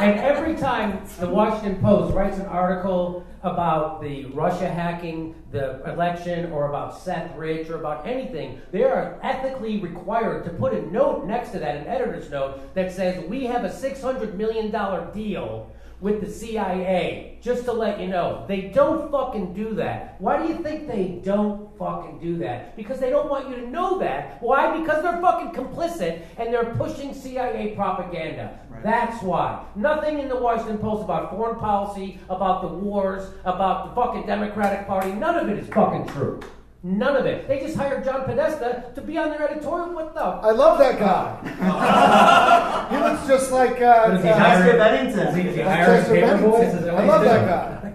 And every time the Washington Post writes an article about the Russia hacking the election or about Seth Rich or about anything, they are ethically required to put a note next to that, an editor's note, that says, we have a $600 million deal with the CIA, just to let you know. They don't fucking do that. Why do you think they don't fucking do that? Because they don't want you to know that. Why? Because they're fucking complicit and they're pushing CIA propaganda. Right. That's why. Nothing in the Washington Post about foreign policy, about the wars, about the fucking Democratic Party. None of it is fucking true. None of it. They just hired John Podesta to be on their editorial. What the? I love that guy. He looks just like Chester Bennington. Is he Irish Paperboy? I love that guy.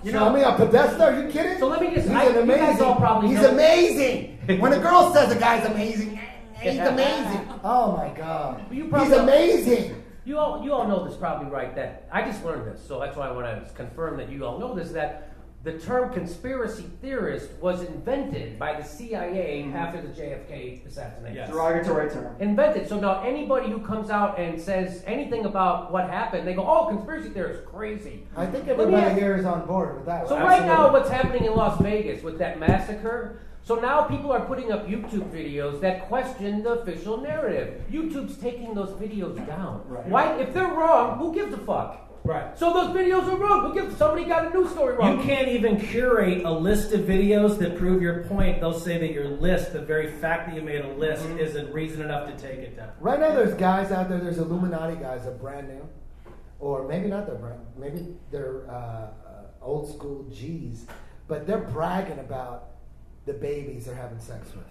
You know, I mean, a Podesta? Are you kidding? So let me just. He's amazing. He's amazing. When a girl says a guy's amazing, he's amazing. Oh my God. He's amazing. You all know this probably, right? That I just learned this, so that's why I want to confirm that you all know this. That the term conspiracy theorist was invented by the CIA after the JFK assassination. Yes. Derogatory term. Invented. So now anybody who comes out and says anything about what happened, they go, oh, conspiracy theorist, crazy. I think everybody here is on board with that. So right now what's happening in Las Vegas with that massacre, so now people are putting up YouTube videos that question the official narrative. YouTube's taking those videos down. Right. Why? If they're wrong, who gives a fuck? Right. So those videos are wrong. Somebody got a news story wrong. You can't even curate a list of videos that prove your point. They'll say that your list, the very fact that you made a list, isn't reason enough to take it down. Right now there's guys out there, there's Illuminati guys that are brand new. Or maybe not they're brand maybe they're old school G's. But they're bragging about the babies they're having sex with.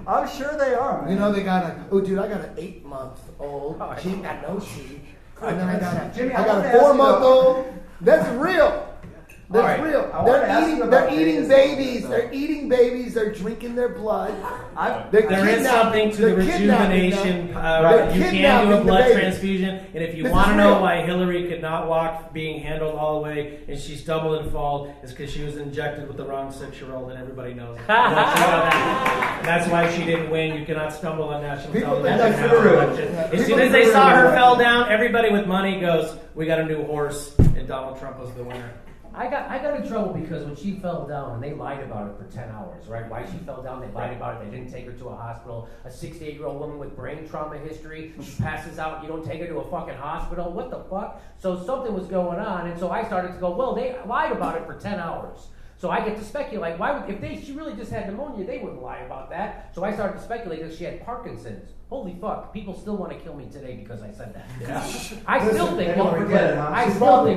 I'm sure they are, man. You know, they got I got an 8-month-old. She ain't got no teeth. And then I got a 4-month-old. That's real. That's real. They're eating babies. They're eating babies. They're drinking their blood. There is something to the rejuvenation. You can do a blood transfusion. And if you want to know why Hillary could not walk being handled all the way and she stumbled and fall, it's because she was injected with the wrong 6-year-old, and everybody knows it. That's why she didn't win. You cannot stumble on national television. As soon as they saw her fell down, everybody with money goes, we got a new horse, and Donald Trump was the winner. I got in trouble because when she fell down, and they lied about it for 10 hours, right? Why she fell down, they lied about it. They didn't take her to a hospital. A 68-year-old woman with brain trauma history, she passes out. You don't take her to a fucking hospital. What the fuck? So something was going on, and so I started to go, well, they lied about it for 10 hours. So I get to speculate, she really just had pneumonia, they wouldn't lie about that. So I started to speculate that she had Parkinson's. Holy fuck, people still want to kill me today because I said that. Yeah. I still think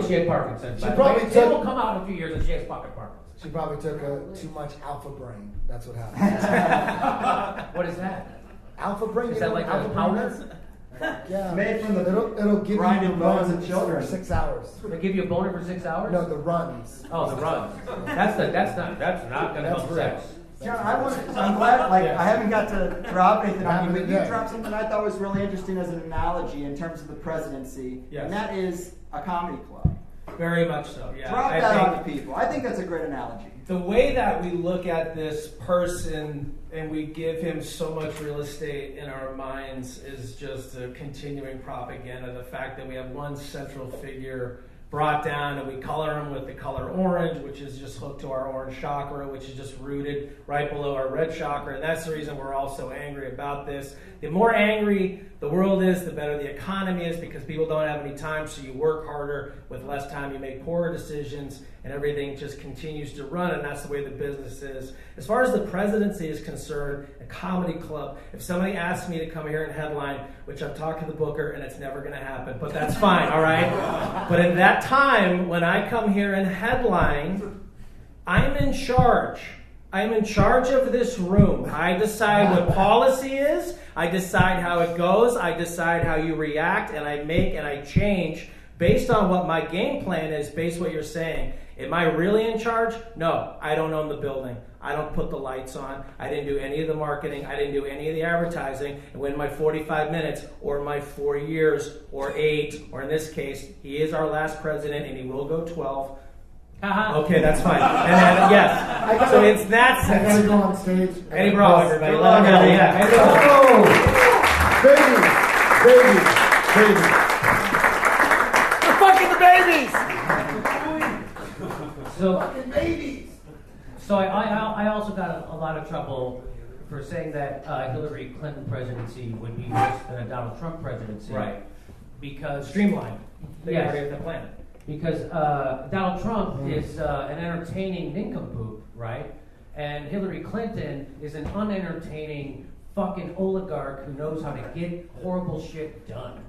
she had Parkinson's. It will come out in a few years that she has fucking Parkinson's. She probably took too much Alpha Brain. That's what happened. What is that? Alpha Brain? Is that like a powder? Yeah. Made from the it'll give you the bones of children for 6 hours. They give you a boner for 6 hours? No, the runs. Oh, the runs. That's not gonna help sex. John, I'm glad, I haven't got to drop anything on you, but you dropped something I thought was really interesting as an analogy in terms of the presidency, and that is a comedy club. Very much so, yeah. Drop that on the people. I think that's a great analogy. The way that we look at this person and we give him so much real estate in our minds is just a continuing propaganda. The fact that we have one central figure brought down, and we color them with the color orange, which is just hooked to our orange chakra, which is just rooted right below our red chakra. And that's the reason we're all so angry about this. The more angry the world is, the better the economy is, because people don't have any time, so you work harder. With less time, you make poorer decisions, and everything just continues to run, and that's the way the business is. As far as the presidency is concerned, a comedy club, if somebody asks me to come here and headline, which I've talked to the booker, and it's never going to happen, but that's fine, all right? But in that time, when I come here and headline, I'm in charge. I'm in charge of this room. I decide what policy is. I decide how it goes. I decide how you react, and I make and I change based on what my game plan is, based on what you're saying. Am I really in charge? No, I don't own the building. I don't put the lights on. I didn't do any of the marketing. I didn't do any of the advertising. And when my 45 minutes or my 4 years or 8, or in this case, he is our last president and he will go 12. Okay, that's fine. And then, yes. So it's that sense. I gotta go on stage. Eddie Brawl, everybody. Let him know. Yeah. Baby. We're fucking the babies. So, fucking babies. So I also got a lot of trouble for saying that Hillary Clinton presidency would be worse than a Donald Trump presidency. Right. Because streamlined. They yes, already have the plan. Because Donald Trump is an entertaining nincompoop, right? And Hillary Clinton is an unentertaining fucking oligarch who knows how to get horrible shit done,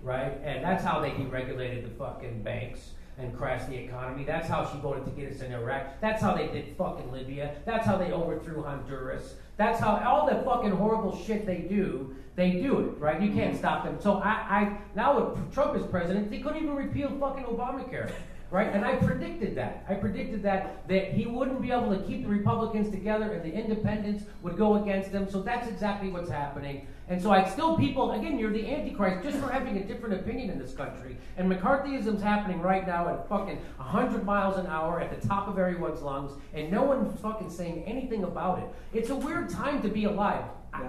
right? And that's how they deregulated the fucking banks and crashed the economy. That's how she voted to get us in Iraq. That's how they did fucking Libya. That's how they overthrew Honduras. That's how all the fucking horrible shit they do it, right? You can't stop them. So I now with Trump as president, they couldn't even repeal fucking Obamacare, right? And I predicted that. I predicted that he wouldn't be able to keep the Republicans together and the independents would go against them. So that's exactly what's happening. And so people, again, you're the Antichrist just for having a different opinion in this country. And McCarthyism's happening right now at fucking 100 miles an hour at the top of everyone's lungs, and no one's fucking saying anything about it. It's a weird time to be alive.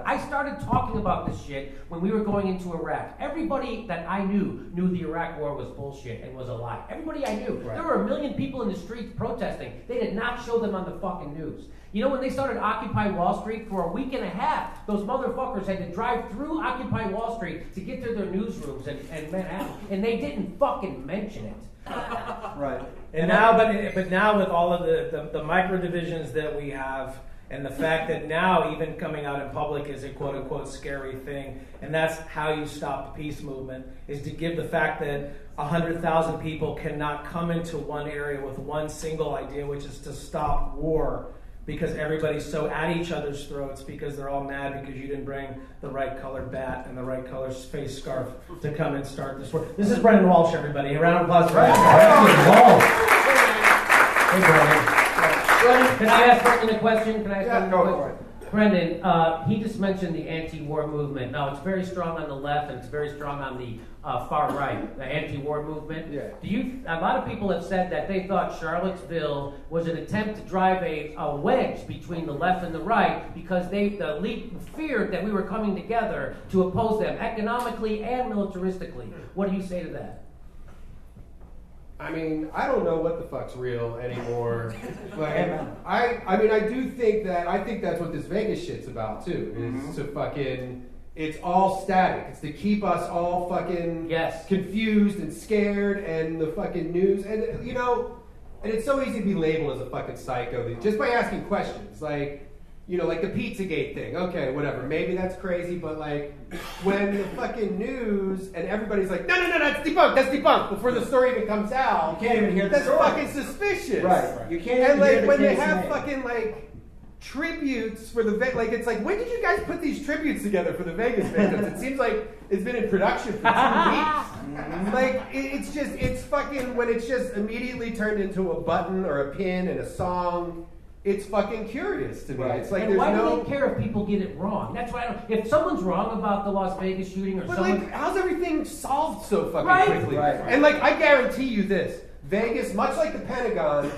I started talking about this shit when we were going into Iraq. Everybody that I knew the Iraq war was bullshit and was a lie. Everybody I knew. Right. There were 1 million people in the streets protesting. They did not show them on the fucking news. You know, when they started Occupy Wall Street, for a week and a half, those motherfuckers had to drive through Occupy Wall Street to get to their newsrooms and Manhattan, and they didn't fucking mention it. Right. And now, but now with all of the micro divisions that we have, and the fact that now even coming out in public is a quote-unquote scary thing, and that's how you stop the peace movement, is to give the fact that 100,000 people cannot come into one area with one single idea, which is to stop war, because everybody's so at each other's throats because they're all mad because you didn't bring the right colored bat and the right color face scarf to come and start this war. This is Brendan Walsh, everybody. A round of applause for Brendan Walsh. Hey, Brendan. Can I ask Brendan a question? Go for it. Brendan, he just mentioned the anti-war movement. Now, it's very strong on the left and it's very strong on the far right, the anti-war movement. Yeah. A lot of people have said that they thought Charlottesville was an attempt to drive a wedge between the left and the right because the elite feared that we were coming together to oppose them economically and militaristically. What do you say to that? I mean, I don't know what the fuck's real anymore. Like, I do think I think that's what this Vegas shit's about too. Is to fucking, it's all static. It's to keep us all fucking confused and scared, and the fucking news, and and it's so easy to be labeled as a fucking psycho just by asking questions, like. Like the Pizzagate thing. Okay, whatever. Maybe that's crazy, but like when the fucking news and everybody's like, no, that's debunked before the story even comes out. You can't even hear the story. That's fucking suspicious. Right. You can't even hear the when they case have made. fucking like tributes for the it's like, when did you guys put these tributes together for the Vegas victims? It seems like it's been in production for 2 weeks. Like it's fucking when it's just immediately turned into a button or a pin in a song. It's fucking curious to me. Right. It's like and there's why do they care if people get it wrong? That's why I don't. If someone's wrong about the Las Vegas shooting, how's everything solved so fucking quickly? Right. And I guarantee you this: Vegas, much like the Pentagon,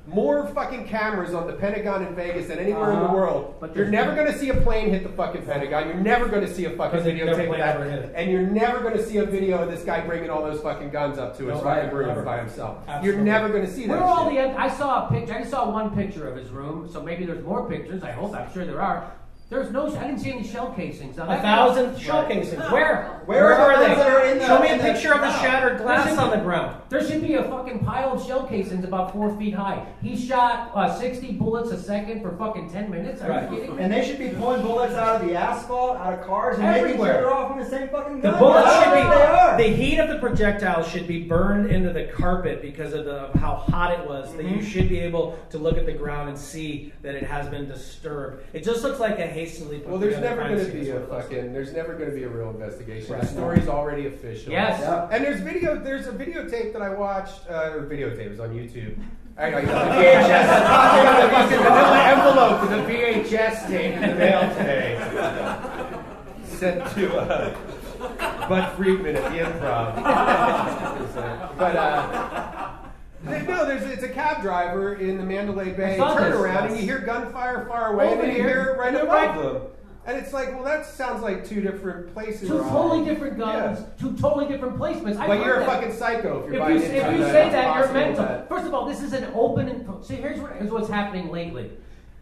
more fucking cameras on the Pentagon in Vegas than anywhere in the world. But you're never going to see a plane hit the fucking Pentagon. You're never going to see a fucking videotape of that. And you're never going to see a video of this guy bringing all those fucking guns up to his fucking room by himself. Absolutely. You're never going to see that. Where are all the? I saw a picture. I just saw one picture of his room. So maybe there's more pictures. I hope. I'm sure there are. There's no. I didn't see any shell casings. 1,000 shell casings. Where? Where are they? they? Show me a picture of the shattered glass on the ground. There should be a fucking pile of shell casings about 4 feet high. He shot 60 bullets a second for fucking 10 minutes. Are you kidding me? And they should be pulling bullets out of the asphalt, out of cars, and making sure they're all from the same fucking gun. The bullets should be. The heat of the projectile should be burned into the carpet because of how hot it was. That you should be able to look at the ground and see that it has been disturbed. It just looks like a hastily put. Well, there's never going to be there's never going to be a real investigation. Right. The story's already official. Yes. Yep. And there's a videotape that I watched, videotape, it was on YouTube. I got the VHS. I got the fucking vanilla envelope with the VHS tape in the mail today. Sent to Bud Friedman at the Improv. It's a cab driver in the Mandalay Bay turnaround, and you hear gunfire far away, and then you hear it right above them. And it's like, well, that sounds like two different places. Two totally different guns, two totally different placements. But you're a fucking psycho if you're buying into that. If you say that, you're mental. First of all, this is an open. See, here's what's happening lately.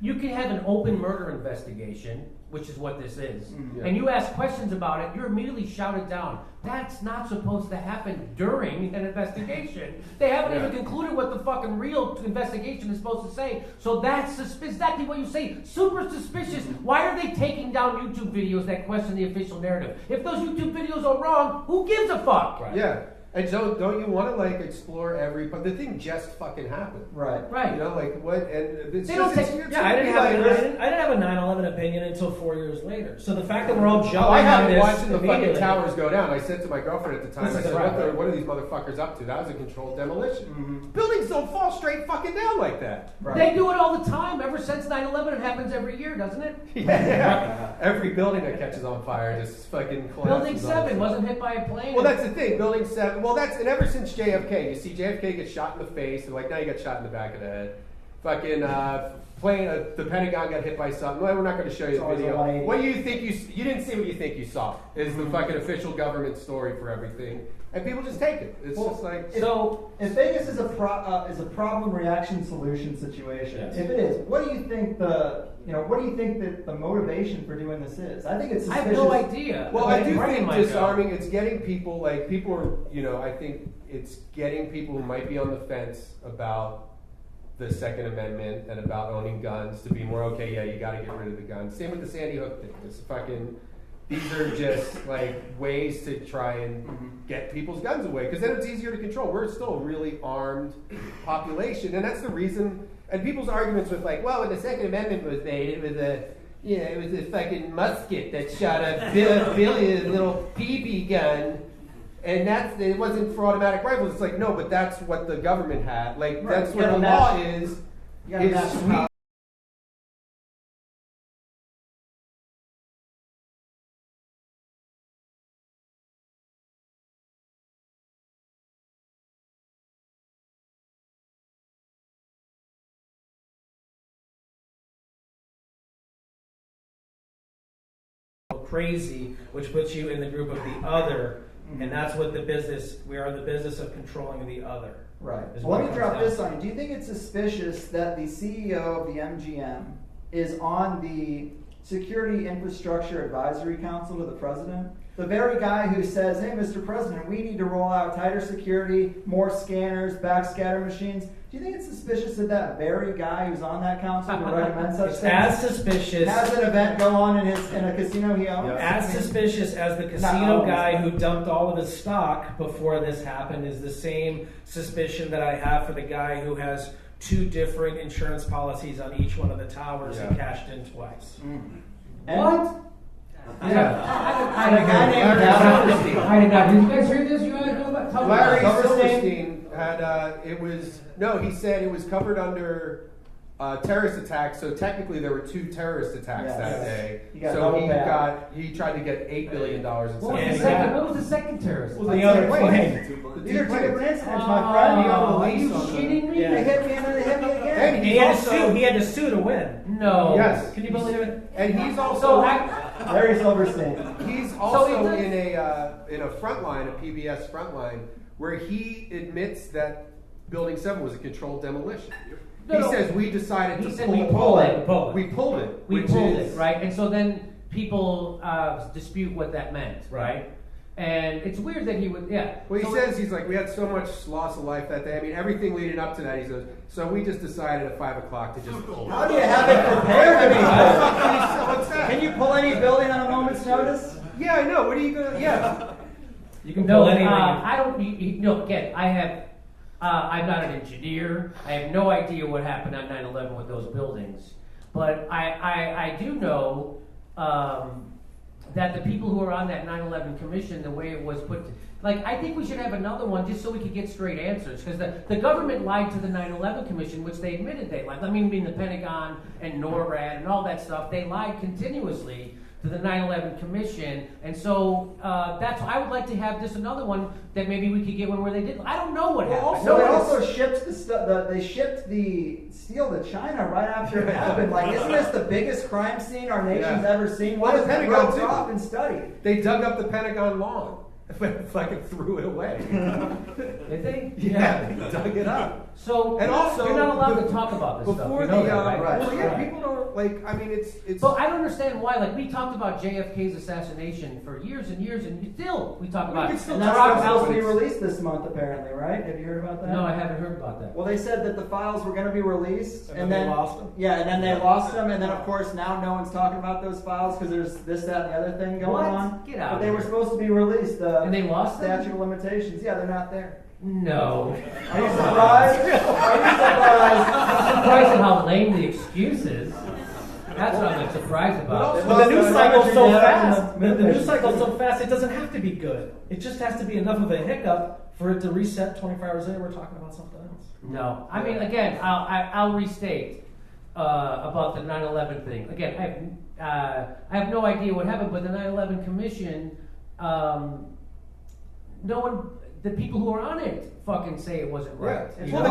You can have an open murder investigation, which is what this is, and you ask questions about it, you're immediately shouted down. That's not supposed to happen during an investigation. They haven't even concluded what the fucking real investigation is supposed to say. So that's exactly what you say. Super suspicious. Why are they taking down YouTube videos that question the official narrative? If those YouTube videos are wrong, who gives a fuck? Right. Yeah. And so, don't you want to explore but the thing just fucking happened, right? You know, what? And it's I didn't have a 9/11 opinion until 4 years later. So the fact that we're all jumping I on haven't this watching the fucking towers go down. I said to my girlfriend at the time, I said, what are these motherfuckers up to? That was a controlled demolition. Buildings don't fall straight fucking down like that. Right. They do it all the time. Ever since 9/11, it happens every year, doesn't it? Yeah. Every building that catches on fire just fucking collapses. Building 7 wasn't hit by a plane. Well, that's the thing. Building 7. Well, and ever since JFK, you see JFK get shot in the face, and now you got shot in the back of the head. Fucking the Pentagon got hit by something. Well, we're not going to show you the video. What do you think you didn't see what you think you saw is the fucking official government story for everything, and people just take it. It's just like if Vegas is a problem reaction solution situation. Yes. If it is, what do you think that the motivation for doing this is? I think it's suspicious. I have no idea. Well, I do think disarming. It's getting people people are I think it's getting people who might be on the fence about the Second Amendment and about owning guns to be more okay. Yeah, you got to get rid of the guns. Same with the Sandy Hook thing. These are just ways to try and get people's guns away because then it's easier to control. We're still a really armed population, and that's the reason. And people's arguments with when the Second Amendment was made, it was a fucking musket that shot a billion little BB gun. And it wasn't for automatic rifles. It's no, but that's what the government had. That's what the law is. Sweet. Crazy, which puts you in the group of the other. And that's what we are in the business of controlling the other. Right. Well, let me drop this on you. Do you think it's suspicious that the CEO of the MGM is on the Security Infrastructure Advisory Council to the president? The very guy who says, hey, Mr. President, we need to roll out tighter security, more scanners, backscatter machines. Do you think it's suspicious that that very guy who's on that council would recommend such things? As suspicious. Has an event go on in a casino he owns? As suspicious as the casino guy who dumped all of his stock before this happened is the same suspicion that I have for the guy who has 2 different insurance policies on each one of the towers and cashed in twice. What? Yeah. Did you guys hear this? Larry Silverstein he said it was covered under terrorist attacks, so technically there were 2 terrorist attacks that day. He tried to get $8 billion in what was the second terrorist? The other plane. These are 2 different incidents, my friend. Are you shitting me? They hit me and then they hit me again. And he had to sue to win. No. Yes. Can you believe it? And he's also Larry Silverstein. He's also in a front line, a PBS front line, where he admits that Building 7 was a controlled demolition. He says we decided to pull it. We pulled it. We pulled it, right? And so then people dispute what that meant, right? And it's weird that he would, Well, he says, he's like, we had so much loss of life that day. I mean, everything leading up to that, he says, so we just decided at 5 o'clock to just pull it. How do you have it prepared? What's that? Can you pull any building on a moment's notice? Yeah, I know. What are you going to, You can pull anything. I don't, again, I'm not an engineer. I have no idea what happened on 9/11 with those buildings. But I do know that the people who are on that 9/11 commission, the way it was put, I think we should have another one just so we could get straight answers. Because the government lied to the 9/11 commission, which they admitted they lied. I mean the Pentagon and NORAD and all that stuff, they lied continuously to the 9/11 commission. And so that's why I would like to have just another one that maybe we could get one where they did. I don't know what happened. So they also shipped they shipped the steel to China right after it happened. Like, isn't this the biggest crime scene our nation's ever seen? What is the Pentagon off and studied? They dug up the Pentagon lawn. Fucking threw it away. Did they? Yeah, they dug it up. So and also you're not allowed to talk about this before stuff. You know the that, right? well, yeah, people don't I mean, it's. But I don't understand why. Like, we talked about JFK's assassination for years and years, and still we talk about it. And that's supposed to be released this month, apparently, right? Have you heard about that? No, I haven't heard about that. Well, they said that the files were going to be released, and then they lost them. Yeah, and then they lost them, and then of course now no one's talking about those files because there's this, that, and the other thing going on. Get out! But they were supposed to be released. And they lost them? Statute of limitations. Yeah, they're not there. No. Are you surprised? Are you surprised? I'm surprised at how lame the excuse is. That's what I'm surprised about. But the news cycle's so fast. The news cycle's so fast, it doesn't have to be good. It just has to be enough of a hiccup for it to reset 24 hours later. We're talking about something else. No. I mean, again, I'll restate about the 9/11 thing. Again, I have no idea what happened, but the 9/11 commission, no one... The people who are on it fucking say it wasn't right. Yeah. Well,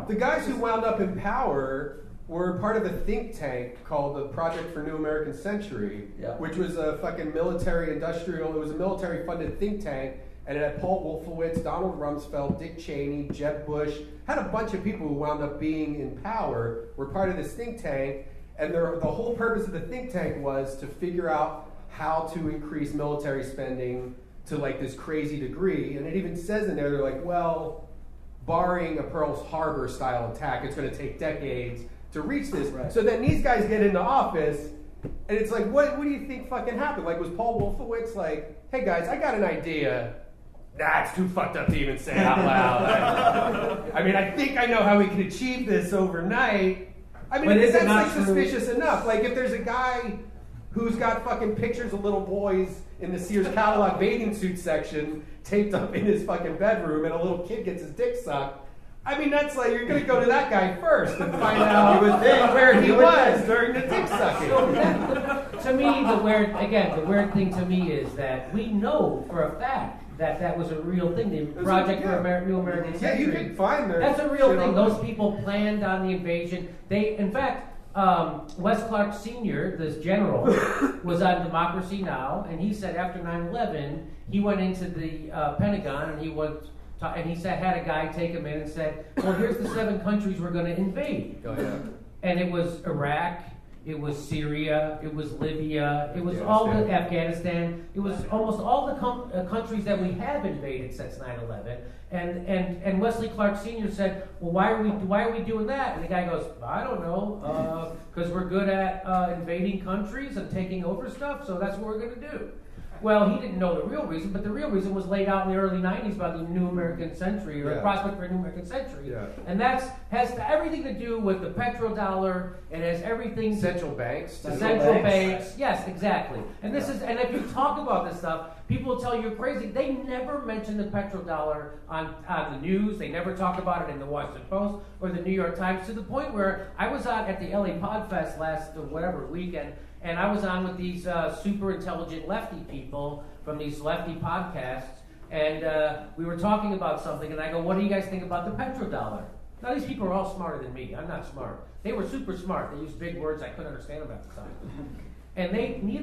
the guys who wound up in power were part of a think tank called the Project for New American Century, which was a fucking military-industrial, it was a military-funded think tank, and it had Paul Wolfowitz, Donald Rumsfeld, Dick Cheney, Jeb Bush, had a bunch of people who wound up being in power, were part of this think tank, and the whole purpose of the think tank was to figure out how to increase military spending to like this crazy degree, and it even says in there, they're like, well, barring a Pearl Harbor style attack, it's going to take decades to reach this. Right. So then these guys get into office, and it's like, what do you think fucking happened? Like, was Paul Wolfowitz like, hey guys, I got an idea. Nah, it's too fucked up to even say out loud. I mean, I think I know how we can achieve this overnight. I mean, that's like suspicious enough. Like, if there's a guy who's got fucking pictures of little boys in the Sears catalog bathing suit section taped up in his fucking bedroom and a little kid gets his dick sucked, I mean, that's like, you're going to go to that guy first and find out where he was during the dick sucking. To me, the weird thing to me is that we know for a fact that was a real thing. The Project for New American Century. Yeah, you can find their That's a real thing. Those people planned on the invasion. In fact, Wes Clark Sr., this general, was on Democracy Now!, and he said after 9/11, he went into the Pentagon and he had a guy take him in and said, well, here's the 7 countries we're going to invade. Oh, yeah. And it was Iraq, it was Syria, it was Libya, it was all the Afghanistan, it was almost all the countries that we have invaded since 9/11. And Wesley Clark Sr. said, well, why are we doing that? And the guy goes, I don't know, because we're good at invading countries and taking over stuff, so that's what we're going to do. Well, he didn't know the real reason, but the real reason was laid out in the early 90s by the New American Century, or the Prospect for a New American Century. Yeah. And that has everything to do with the petrodollar. It has everything... Central banks. Central banks. Yes, exactly. And and if you talk about this stuff, people will tell you you're crazy. They never mention the petrodollar on the news. They never talk about it in the Washington Post or the New York Times, to the point where I was on at the LA Podfest last weekend, and I was on with these super intelligent lefty people from these lefty podcasts, and we were talking about something, and I go, what do you guys think about the petrodollar? Now these people are all smarter than me. I'm not smart. They were super smart. They used big words I couldn't understand them at the time. And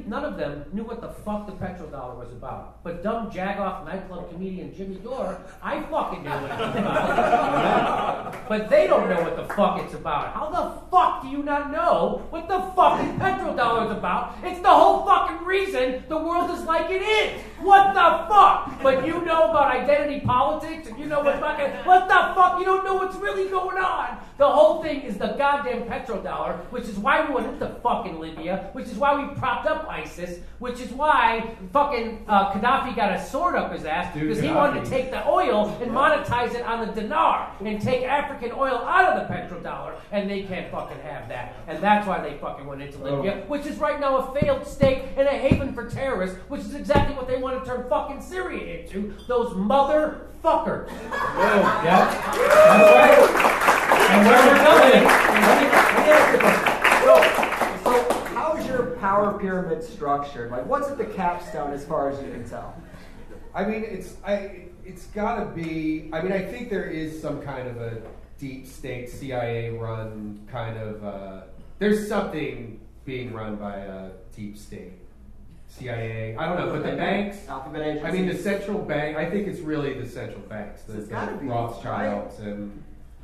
none of them knew what the fuck the petrodollar was about. But dumb jagoff nightclub comedian Jimmy Dore, I fucking knew what it was about. But they don't know what the fuck it's about. How the fuck do you not know what the fucking petrodollar is about? It's the whole fucking reason the world is like it is. What the fuck? But you know about identity politics, and you know what the fuck? You don't know what's really going on. The whole thing is the goddamn petrodollar, which is why we went into fucking Libya, which is why we propped up ISIS, which is why fucking Gaddafi got a sword up his ass, because he wanted to take the oil and monetize it on the dinar and take African oil out of the petrodollar, and they can't fucking have that. And that's why they fucking went into Libya, which is right now a failed state and a haven for terrorists, which is exactly what they want to turn fucking Syria into. Those motherfuckers. Yeah. That's right. And where we're going. So how is your power pyramid structured? Like, what's at the capstone as far as you can tell? I mean, it's got to be. I mean, I think there is some kind of a deep state CIA-run kind of. There's something being run by a deep state CIA. I don't know, but the banks. Alphabet agencies. I mean, the central bank. I think it's really the central banks, the Rothschilds, and.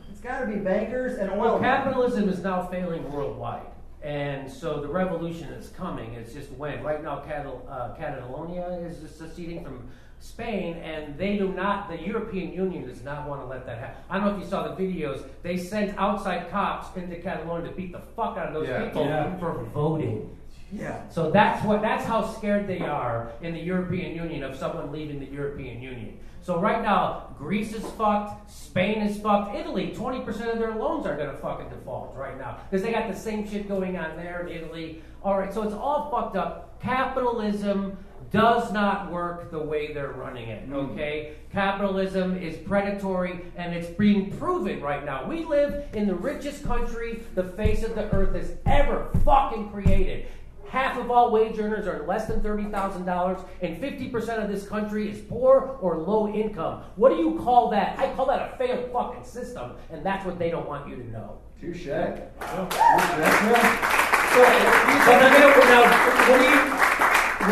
It's got to be bankers and oil. Well, capitalism is now failing worldwide. And so the revolution is coming. It's just when. Right now, Catalonia is seceding from Spain, and they do not, the European Union does not want to let that happen. I don't know if you saw the videos. They sent outside cops into Catalonia to beat the fuck out of those people for voting. Yeah. So that's how scared they are in the European Union of someone leaving the European Union. So right now, Greece is fucked, Spain is fucked, Italy, 20% of their loans are gonna fucking default right now. Because they got the same shit going on there in Italy. Alright, so it's all fucked up. Capitalism does not work the way they're running it, okay? Capitalism is predatory, and it's being proven right now. We live in the richest country the face of the earth has ever fucking created. Half of all wage earners are less than $30,000, and 50% of this country is poor or low income. What do you call that? I call that a failed fucking system, and that's what they don't want you to know. Touche. What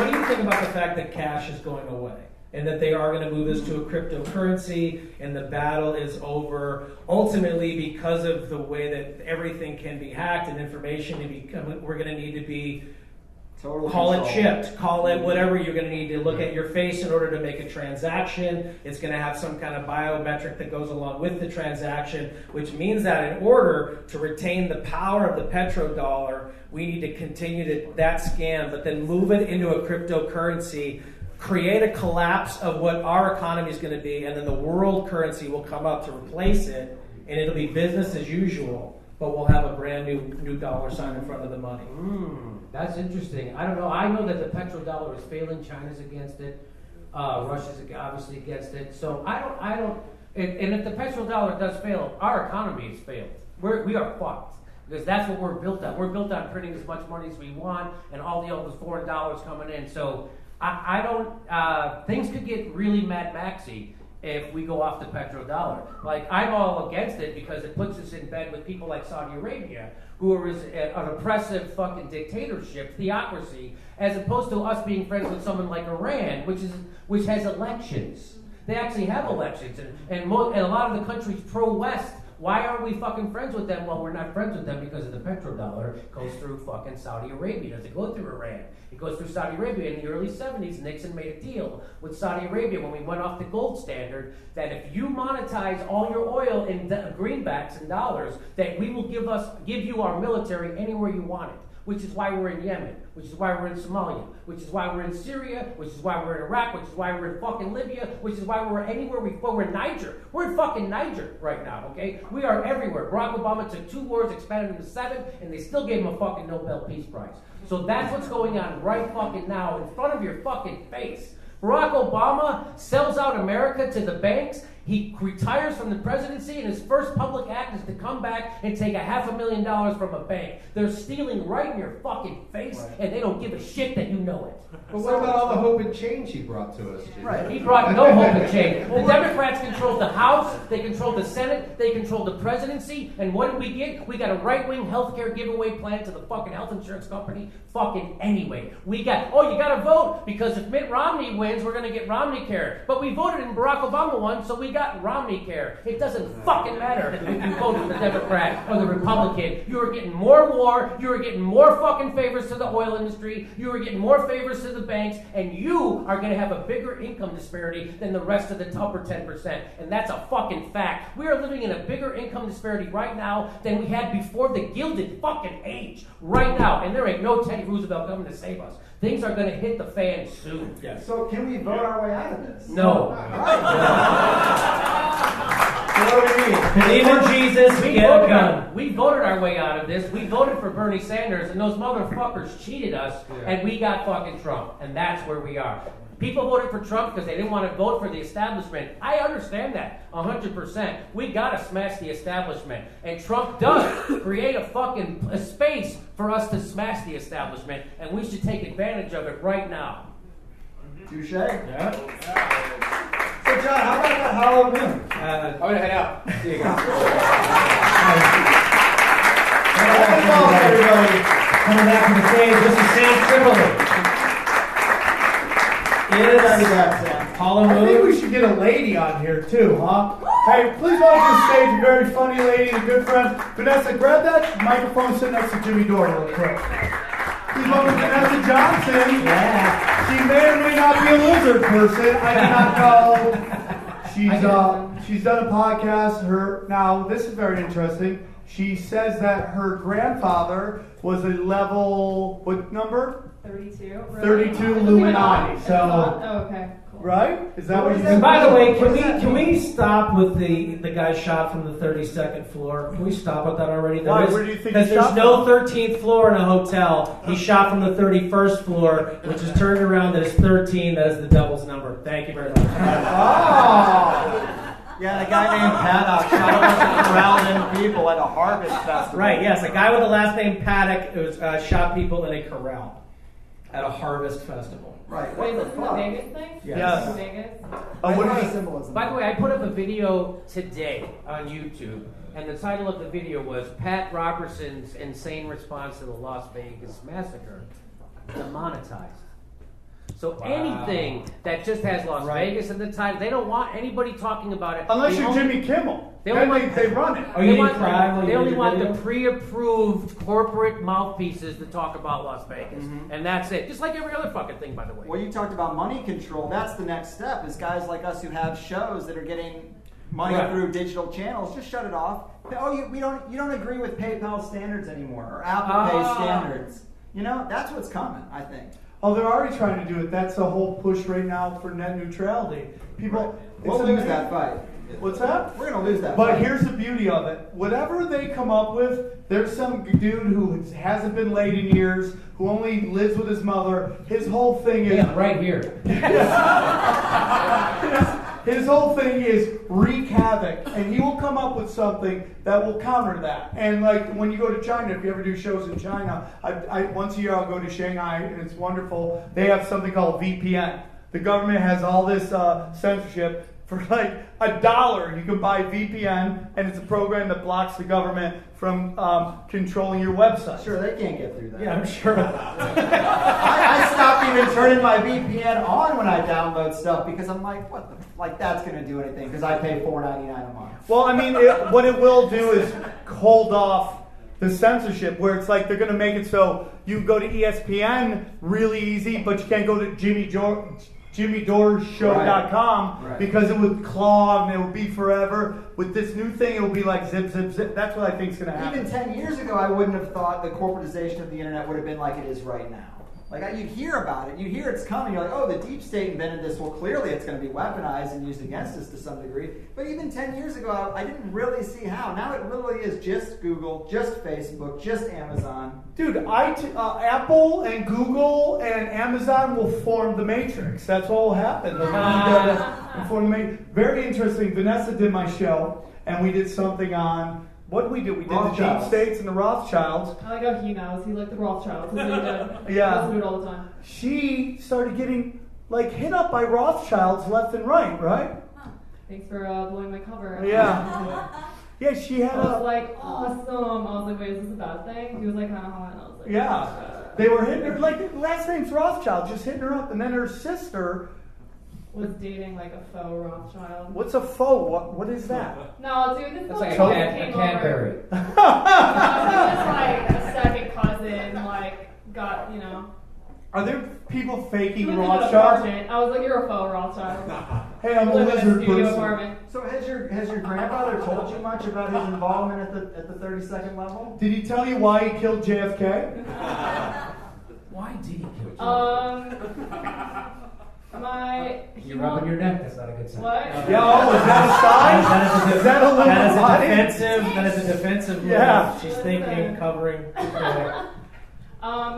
do you think about the fact that cash is going away? And that they are going to move us to a cryptocurrency, and the battle is over ultimately because of the way that everything can be hacked and information we're going to need to be call it chipped, call it whatever. You're going to need to look at your face in order to make a transaction. It's going to have some kind of biometric that goes along with the transaction, which means that in order to retain the power of the petrodollar, we need to continue that scam, but then move it into a cryptocurrency, create a collapse of what our economy is going to be, and then the world currency will come up to replace it, and it'll be business as usual, but we'll have a brand new dollar sign in front of the money. That's interesting. I don't know. I know that the petrodollar is failing. China's against it. Russia's obviously against it. So I don't. And if the petrodollar does fail, our economy has failed. We are fucked. Because that's what we're built on. We're built on printing as much money as we want, and all those foreign dollars coming in. So I don't. Things could get really Mad Maxy if we go off the petrodollar. Like, I'm all against it because it puts us in bed with people like Saudi Arabia, who are an oppressive fucking dictatorship, theocracy, as opposed to us being friends with someone like Iran, which has elections. They actually have elections, and a lot of the countries pro-West. Why aren't we fucking friends with them? Well, we're not friends with them because of the petrodollar. It goes through fucking Saudi Arabia. Does it go through Iran? It goes through Saudi Arabia. In the early 70s, Nixon made a deal with Saudi Arabia when we went off the gold standard that if you monetize all your oil in greenbacks and dollars, that we will give you our military anywhere you want it. Which is why we're in Yemen, which is why we're in Somalia, which is why we're in Syria, which is why we're in Iraq, which is why we're in fucking Libya, which is why we're anywhere we're in Niger. We're in fucking Niger right now, okay? We are everywhere. Barack Obama took 2 wars, expanded them to 7, and they still gave him a fucking Nobel Peace Prize. So that's what's going on right fucking now in front of your fucking face. Barack Obama sells out America to the banks. He retires from the presidency, and his first public act is to come back and take $500,000 from a bank. They're stealing right in your fucking face, and they don't give a shit that you know it. But what about all the hope and change he brought to us? Right. He brought no hope and change. The Democrats controlled the House, they controlled the Senate, they controlled the presidency, and what did we get? We got a right-wing healthcare giveaway plan to the fucking health insurance company fucking anyway. We got, you gotta vote, because if Mitt Romney wins, we're gonna get Romney Care. But we voted and Barack Obama won, so we got Romney Care. It doesn't fucking matter if you vote for the Democrat or the Republican. You are getting more war, you are getting more fucking favors to the oil industry, you are getting more favors to the banks, and you are going to have a bigger income disparity than the rest of the upper 10%. And that's a fucking fact. We are living in a bigger income disparity right now than we had before the Gilded fucking Age. Right now. And there ain't no Teddy Roosevelt coming to save us. Things are going to hit the fan soon. Yes. So can we vote our way out of this? No. What do we mean? Believe in Jesus, get a gun. We voted our way out of this. We voted for Bernie Sanders, and those motherfuckers cheated us, and we got fucking Trump. And that's where we are. People voted for Trump because they didn't want to vote for the establishment. I understand that 100%. We got to smash the establishment. And Trump does create a space for us to smash the establishment, and we should take advantage of it right now. Touche. Yeah. So, John, how about that hollow moon? I'm going to head out. See you guys. Everybody. Coming back to the stage, this is Sam Tripoli. I think we should get a lady on here too, huh? Hey, please welcome to the stage a very funny lady and a good friend. Vanessa, grab that microphone sitting next to Jimmy Dore real quick. Please welcome Vanessa Johnson. Yeah. She may or may not be a lizard person. I do not know. She's done a podcast. Now this is very interesting. She says that her grandfather was a level, what number? 32. 32 Illuminati. So, oh, okay. Cool. right? Is that what you said? And by the way, can we stop with the guy shot from the 32nd floor? Can we stop with that already? Why? Where do you think? Because there's no 13th floor in a hotel. He shot from the 31st floor, which is turned around as 13. That is the devil's number. Thank you very much. Oh. Yeah, the guy named Paddock shot a bunch of corralled people at a harvest festival. Right, yes, a guy with the last name Paddock shot people in a corral at a harvest festival. Right. Wait, is this the Vegas thing? Yes. Vegas? What is the symbolism? By the way, I put up a video today on YouTube, and the title of the video was Pat Robertson's insane response to the Las Vegas massacre demonetized. So anything that just has Las Vegas in the title, they don't want anybody talking about it. Unless you're Jimmy Kimmel. They run it. They only want the pre-approved corporate mouthpieces to talk about Las Vegas. Mm-hmm. And that's it. Just like every other fucking thing, by the way. Well, you talked about money control. That's the next step, is guys like us who have shows that are getting money through digital channels. Just shut it off. Oh, you don't agree with PayPal standards anymore, or Apple Pay standards. You know, that's what's coming, I think. Oh, they're already trying to do it. That's the whole push right now for net neutrality. People, we'll lose that fight. What's that? We're going to lose that fight. But here's the beauty of it. Whatever they come up with, there's some dude who hasn't been laid in years, who only lives with his mother. His whole thing is... Yeah, right here. His whole thing is wreak havoc, and he will come up with something that will counter that. And like when you go to China, if you ever do shows in China, I once a year I'll go to Shanghai, and it's wonderful. They have something called VPN. The government has all this censorship. For like $1, you can buy VPN, and it's a program that blocks the government from controlling your website. Sure, they can't get through that. Yeah, I'm sure. I stopped even turning my VPN on when I download stuff because I'm like, what the that's going to do anything because I pay $4.99 a month. Well, I mean, what it will do is hold off the censorship, where it's like they're going to make it so you can go to ESPN really easy, but you can't go to JimmyDoreShow.com because it would clog and it would be forever. With this new thing, it will be like zip, zip, zip. That's what I think is going to happen. Even 10 years ago, I wouldn't have thought the corporatization of the internet would have been like it is right now. Like, you'd hear about it. You hear it's coming. You're like, oh, the deep state invented this. Well, clearly it's going to be weaponized and used against us to some degree. But even 10 years ago, I didn't really see how. Now it literally is just Google, just Facebook, just Amazon. Dude, Apple and Google and Amazon will form the Matrix. That's what will happen. They'll form the Matrix. Very interesting. Vanessa did my show, and we did something on... What did we do? We did the deep states and the Rothschilds. I like how he knows. He liked the Rothschilds. He's really good. Yeah. He listens to it all the time. She started getting hit up by Rothschilds left and right? Thanks for blowing my cover. Yeah. Yeah, she had I was like, awesome. I was like, wait, is this a bad thing? He was like, kind of hot. And I was like, yeah. They were hitting her, last name's Rothschild, just hitting her up. And then her sister... was dating like a faux Rothschild. What's a faux? What is that? No, dude, this That's like a Cadbury. He was like a second cousin, got, Are there people faking he was in an Rothschild? apartment. I was like, you're a faux Rothschild. Hey, I'm a Live in lizard studio person. apartment. So has your grandfather told you much about his involvement at the 32nd level? Did he tell you why he killed JFK? Why did he kill JFK? You're rubbing your neck. That's not a good sign. What? Yeah, is that a sign? Is that a little That is a defensive move. Yeah. She's thinking, covering.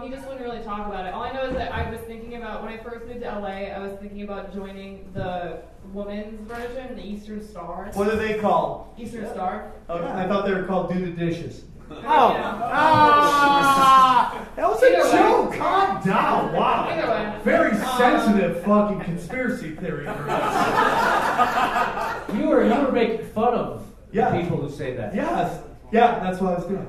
He just wouldn't really talk about it. All I know is that I was thinking about, when I first moved to LA, I was thinking about joining the women's version, the Eastern Star. What are they called? Eastern Star. Oh, I thought they were called Do the Dishes. That was a joke. Calm down. Wow. Either way. Very sensitive fucking conspiracy theory. You were making fun of Yeah. people who say that. Yes. Yeah, that's what I was doing.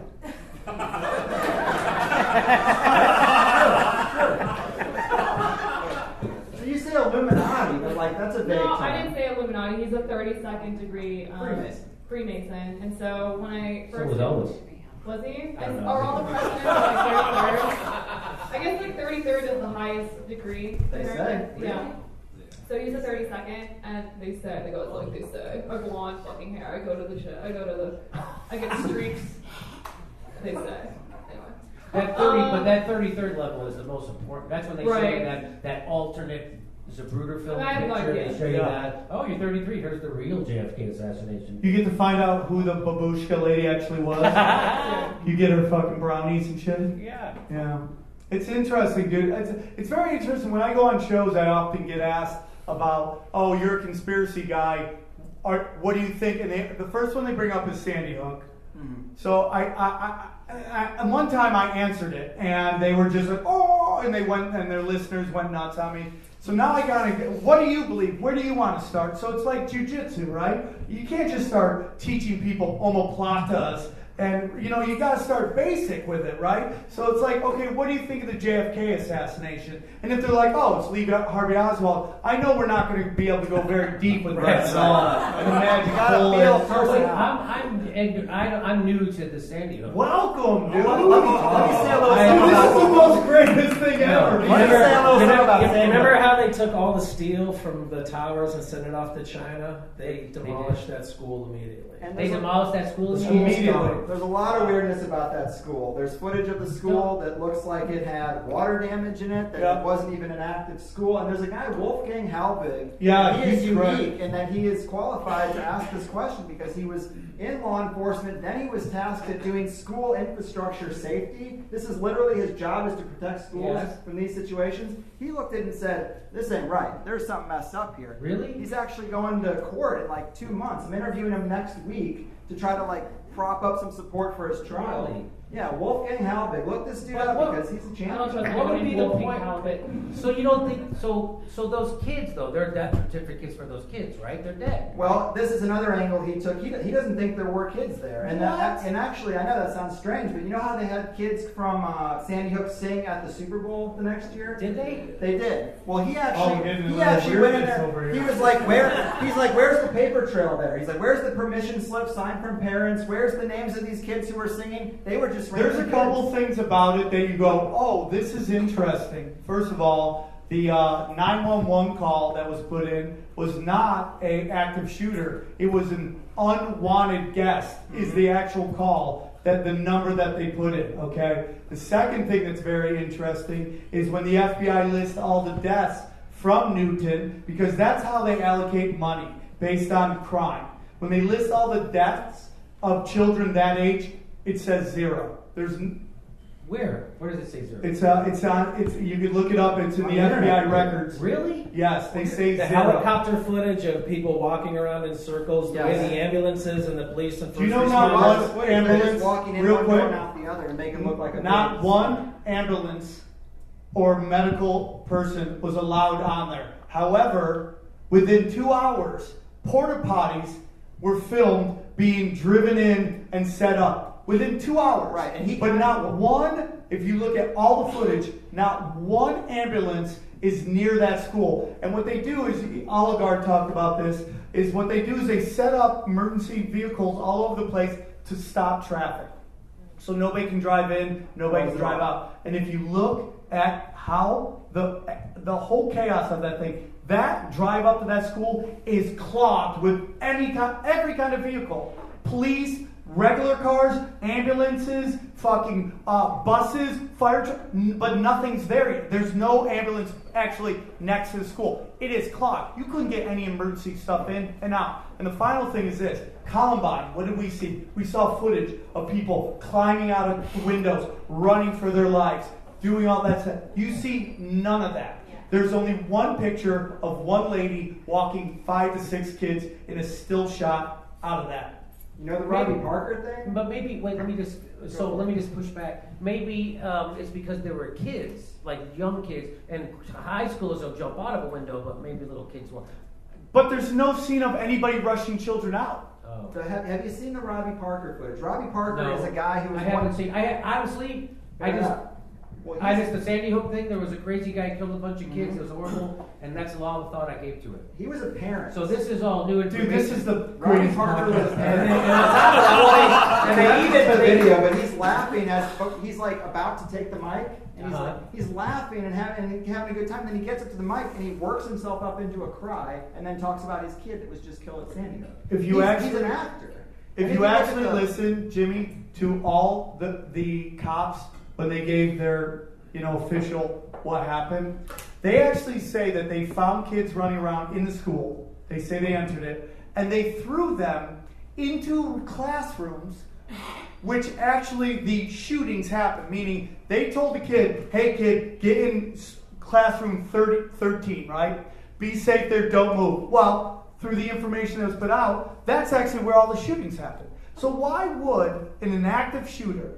So you say Illuminati, but that's a vague No, term. I didn't say Illuminati. He's a 32nd degree Freemason. Freemason. And so when I So first... was Elvis. Was he? I don't know. Are all the presidents like 33rd? I guess 33rd is the highest degree. They say. Yeah. So he's a 32nd, and they go, it's like they say, I blonde fucking hair. I get streaks. They say. That 30, but that 33rd level is the most important. That's when they show Right. you that alternate Zapruder film I have no picture. idea. They show you Yeah. that. Oh, you're 33. Here's the real JFK assassination. You get to find out who the babushka lady actually was. You get her fucking brownies and shit. Yeah. Yeah. It's interesting, dude. It's very interesting. When I go on shows, I often get asked about, oh, you're a conspiracy guy. What do you think? And the first one they bring up is Sandy Hook. Mm-hmm. So I one time I answered it, and they were just like, oh, and they went, and their listeners went nuts on me. So now I gotta get, what do you believe? Where do you want to start? So it's like jujitsu, right? You can't just start teaching people omoplatas. And, you got to start basic with it, right? So it's like, okay, what do you think of the JFK assassination? And if they're like, oh, it's Lee Harvey Oswald, I know we're not going to be able to go very deep with that at all. And the magic bullet. I'm new to the Sandy Hook. Welcome, dude. Let me say a little This is the most greatest thing ever. Remember how they took all the steel from the towers and sent it off to China? They demolished that school immediately. And They demolished that school immediately. There's a lot of weirdness about that school. There's footage of the school that looks like it had water damage in it, that it wasn't even an active school. And there's a guy, Wolfgang Halbig. Yeah, he is he's unique great. in that he is qualified to ask this question because he was in law enforcement. Then he was tasked at doing school infrastructure safety. This is literally his job, is to protect schools from these situations. He looked at it and said, this ain't right. There's something messed up here. Really? He's actually going to court in 2 months. I'm interviewing him next week to try to prop up some support for his trial. Really? Yeah, Wolfgang Halbig. Look this dude up because he's a champion. What would be the point? So you don't think so those kids though, their death certificates for those kids, right? They're dead. Well, this is another angle he took. He doesn't think there were kids there, and actually, I know that sounds strange, but you know how they had kids from Sandy Hook sing at the Super Bowl the next year? Did they? They did. Well, he actually went went in there. He was like, where's the paper trail there? He's like, where's the permission slip signed from parents? Where's the names of these kids who were singing? They were just There's a couple things about it that you go, oh, this is interesting. First of all, the 911 call that was put in was not an active shooter. It was an unwanted guest is the actual call. that the number that they put in, okay? The second thing that's very interesting is when the FBI lists all the deaths from Newton, because that's how they allocate money, based on crime. When they list all the deaths of children that age, it says 0. There's Where does it say 0? It's you can look it up. It's in the FBI records. Really? Yes, they say the 0. helicopter footage of people walking around in circles, the way the ambulances and the police and first Do you know not one ambulance, walking in real one quick, door and out the other and make them look like a not baby. one ambulance or medical person was allowed on there. However, within 2 hours, porta potties were filmed being driven in and set up. Within 2 hours. Right. But not one, if you look at all the footage, not one ambulance is near that school. And what they do is, Oligar talked about this, is what they do is they set up emergency vehicles all over the place to stop traffic. So nobody can drive in, nobody can drive out. And if you look at how the whole chaos of that thing, that drive up to that school is clogged with every kind of vehicle. Police, regular cars, ambulances, fucking buses, fire trucks, but nothing's there yet. There's no ambulance actually next to the school. It is clogged. You couldn't get any emergency stuff in and out. And the final thing is this. Columbine, what did we see? We saw footage of people climbing out of windows, running for their lives, doing all that stuff. You see none of that. There's only one picture of one lady walking 5 to 6 kids in a still shot out of that. You know the Robbie Parker thing? But maybe, wait, let me just push back. Maybe it's because there were kids, like young kids, and high schoolers will jump out of a window, but maybe little kids won't. But there's no scene of anybody rushing children out. Oh. So have you seen the Robbie Parker footage? Robbie Parker No, is a guy who was I haven't seen. Honestly, the Sandy Hook thing. There was a crazy guy killed a bunch of kids. It was horrible, and that's all the thought I gave to it. He was a parent. So this is all new information. Dude, this is the Robbie greatest Parker podcast. was a parent. And they edit the video, but he's laughing as he's like about to take the mic, and he's laughing and having a good time. Then he gets up to the mic and he works himself up into a cry, and then talks about his kid that was just killed at Sandy Hook. He's an actor. If you actually listen, Jimmy, to all the cops when they gave their official what happened, they actually say that they found kids running around in the school. They say they entered it, and they threw them into classrooms, which actually the shootings happened. Meaning they told the kid, "Hey kid, get in classroom 13, right? Be safe there, don't move." Well, through the information that was put out, that's actually where all the shootings happened. So why would, in an active shooter,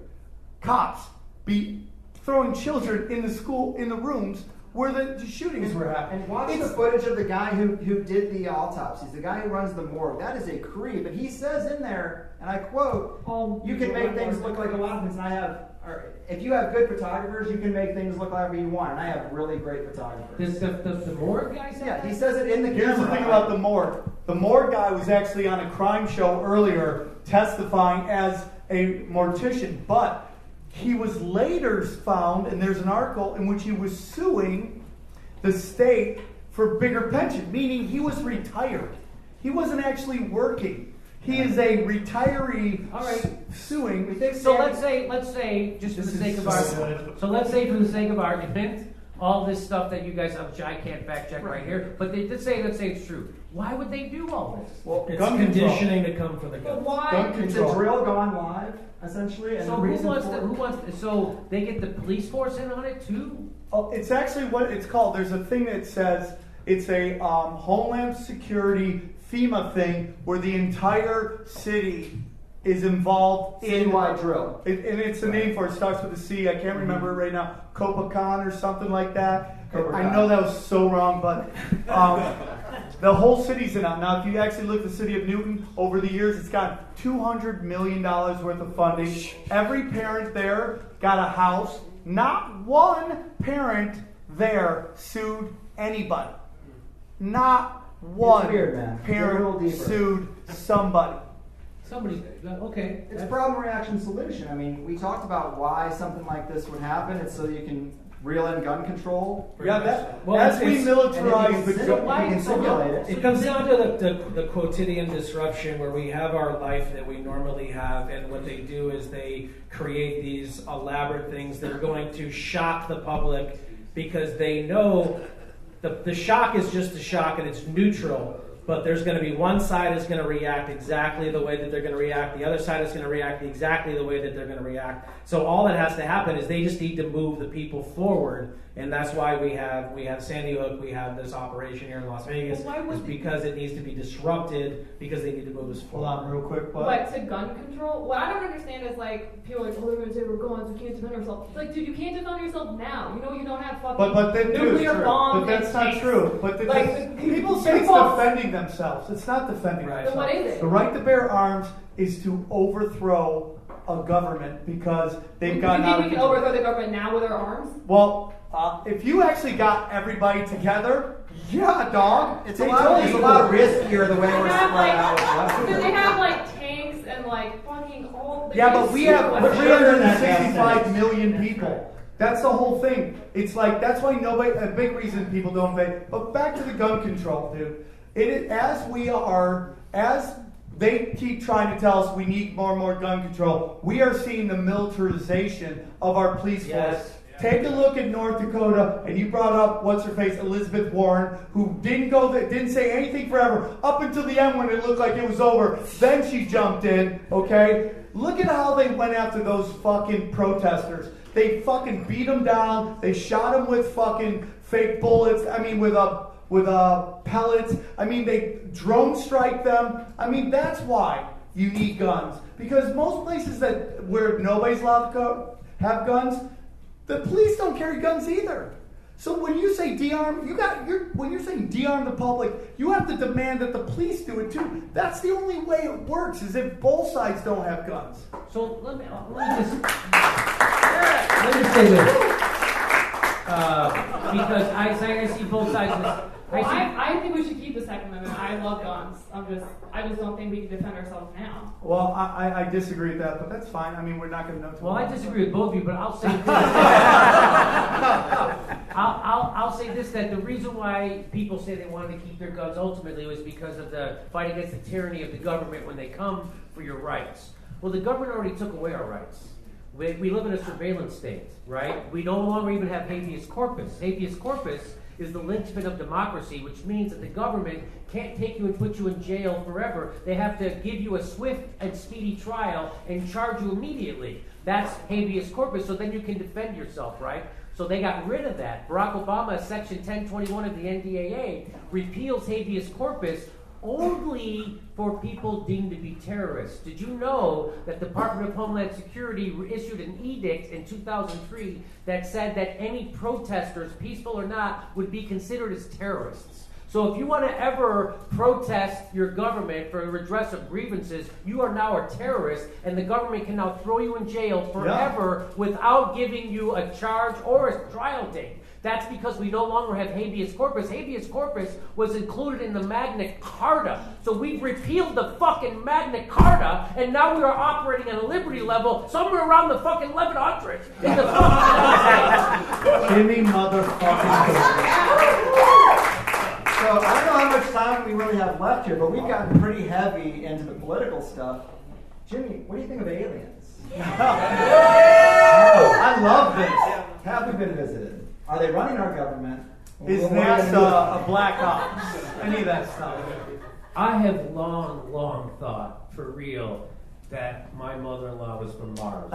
cops be throwing children in the school, in the rooms where the shootings were happening? And watch the footage of the guy who did the autopsies, the guy who runs the morgue. That is a creep. And he says in there, and I quote, you can make things look like a lot of things. And if you have good photographers, you can make things look however you want. And I have really great photographers. The morgue guy said that? He says it in the camera. Here's the thing about the morgue. The morgue guy was actually on a crime show earlier testifying as a mortician, but he was later found, and there's an article in which he was suing the state for bigger pension, meaning he was retired. He wasn't actually working. He is a retiree suing. So let's say, just for the sake of argument. So let's say, for the sake of argument, all this stuff that you guys, which I can't fact check right here, but let's say it's true. Why would they do all this? Well, it's conditioning to come for the gun. Why? It's a drill gone live, essentially. And so who wants? So they get the police force in on it too? Oh, it's actually what it's called. There's a thing that says it's a Homeland Security FEMA thing where the entire city is involved in citywide drill. And it's a name for it. Starts with a C. I can't remember it right now. Copacan or something like that. I know that was so wrong, but the whole city's in it. Now, if you actually look at the city of Newton, over the years, it's got $200 million worth of funding. Every parent there got a house. Not one parent there sued anybody. Not one parent sued somebody. It's problem, reaction, solution. I mean, we talked about why something like this would happen. It's so you can reel in gun control. Yeah, that, Well, as we it's- militarize the It comes down to the quotidian disruption where we have our life that we normally have, and what they do is they create these elaborate things that are going to shock the public because they know the shock is just a shock and it's neutral. But there's going to be one side is going to react exactly the way that they're going to react. The other side is going to react exactly the way that they're going to react. So all that has to happen is they just need to move the people forward, and that's why we have Sandy Hook. We have this operation here in Las Vegas. Is because it needs to be disrupted because they need to move us forward. Hold on, real quick, But to gun control, what I don't understand is like people are like, oh, they're going to say we're guns, we can't defend ourselves. It's like, dude, you can't defend yourself now. You know, you don't have fucking But then nuclear bombs. But that's not true. But people say it's defending themselves. It's not defending themselves. Then what is it? The right to bear arms is to overthrow a government because they've gotten out You of think we can overthrow the government now with our arms? Well, if you actually got everybody together, yeah, dog. It's a lot riskier the way we're spread out. Do they have like tanks and like fucking all? Yeah, but we have 365 million people. That's the whole thing. It's like, that's why a big reason people don't pay. But back to the gun control, dude. As they keep trying to tell us we need more and more gun control, we are seeing the militarization of our police force. Take a look at North Dakota, and you brought up what's-her-face, Elizabeth Warren, who didn't say anything forever, up until the end when it looked like it was over. Then she jumped in, okay? Look at how they went after those fucking protesters. They fucking beat them down. They shot them with fucking fake bullets. I mean, with pellets. I mean, they drone strike them. I mean, that's why you need guns. Because most places where nobody's allowed to have guns, the police don't carry guns either. So when you say de-arm, when you're saying de-arm the public, you have to demand that the police do it too. That's the only way it works, is if both sides don't have guns. So let me say this. Because I see both sides of this. I think we should keep the Second Amendment. I love guns. I just don't think we can defend ourselves now. Well, I disagree with that, but that's fine. I mean, we're not going to know. Well, I disagree with both of you, but I'll say this. I'll say this, that the reason why people say they wanted to keep their guns ultimately was because of the fight against the tyranny of the government when they come for your rights. Well, the government already took away our rights. We live in a surveillance state, right? We no longer even have habeas corpus. Habeas corpus is the linchpin of democracy, which means that the government can't take you and put you in jail forever. They have to give you a swift and speedy trial and charge you immediately. That's habeas corpus, so then you can defend yourself, right? So they got rid of that. Barack Obama, Section 1021 of the NDAA, repeals habeas corpus only for people deemed to be terrorists. Did you know that the Department of Homeland Security issued an edict in 2003 that said that any protesters, peaceful or not, would be considered as terrorists? So if you want to ever protest your government for redress of grievances, you are now a terrorist, and the government can now throw you in jail forever without giving you a charge or a trial date. That's because we no longer have habeas corpus. Habeas corpus was included in the Magna Carta. So we've repealed the fucking Magna Carta, and now we are operating at a liberty level somewhere around the fucking 1100. In the fucking Jimmy motherfucking. So I don't know how much time we really have left here, but we've gotten pretty heavy into the political stuff. Jimmy, what do you think of aliens? I love this. Have we been visited? Are they running our government? Is NASA a black ops? Any of that stuff? I have long thought, for real, that my mother-in-law was from Mars.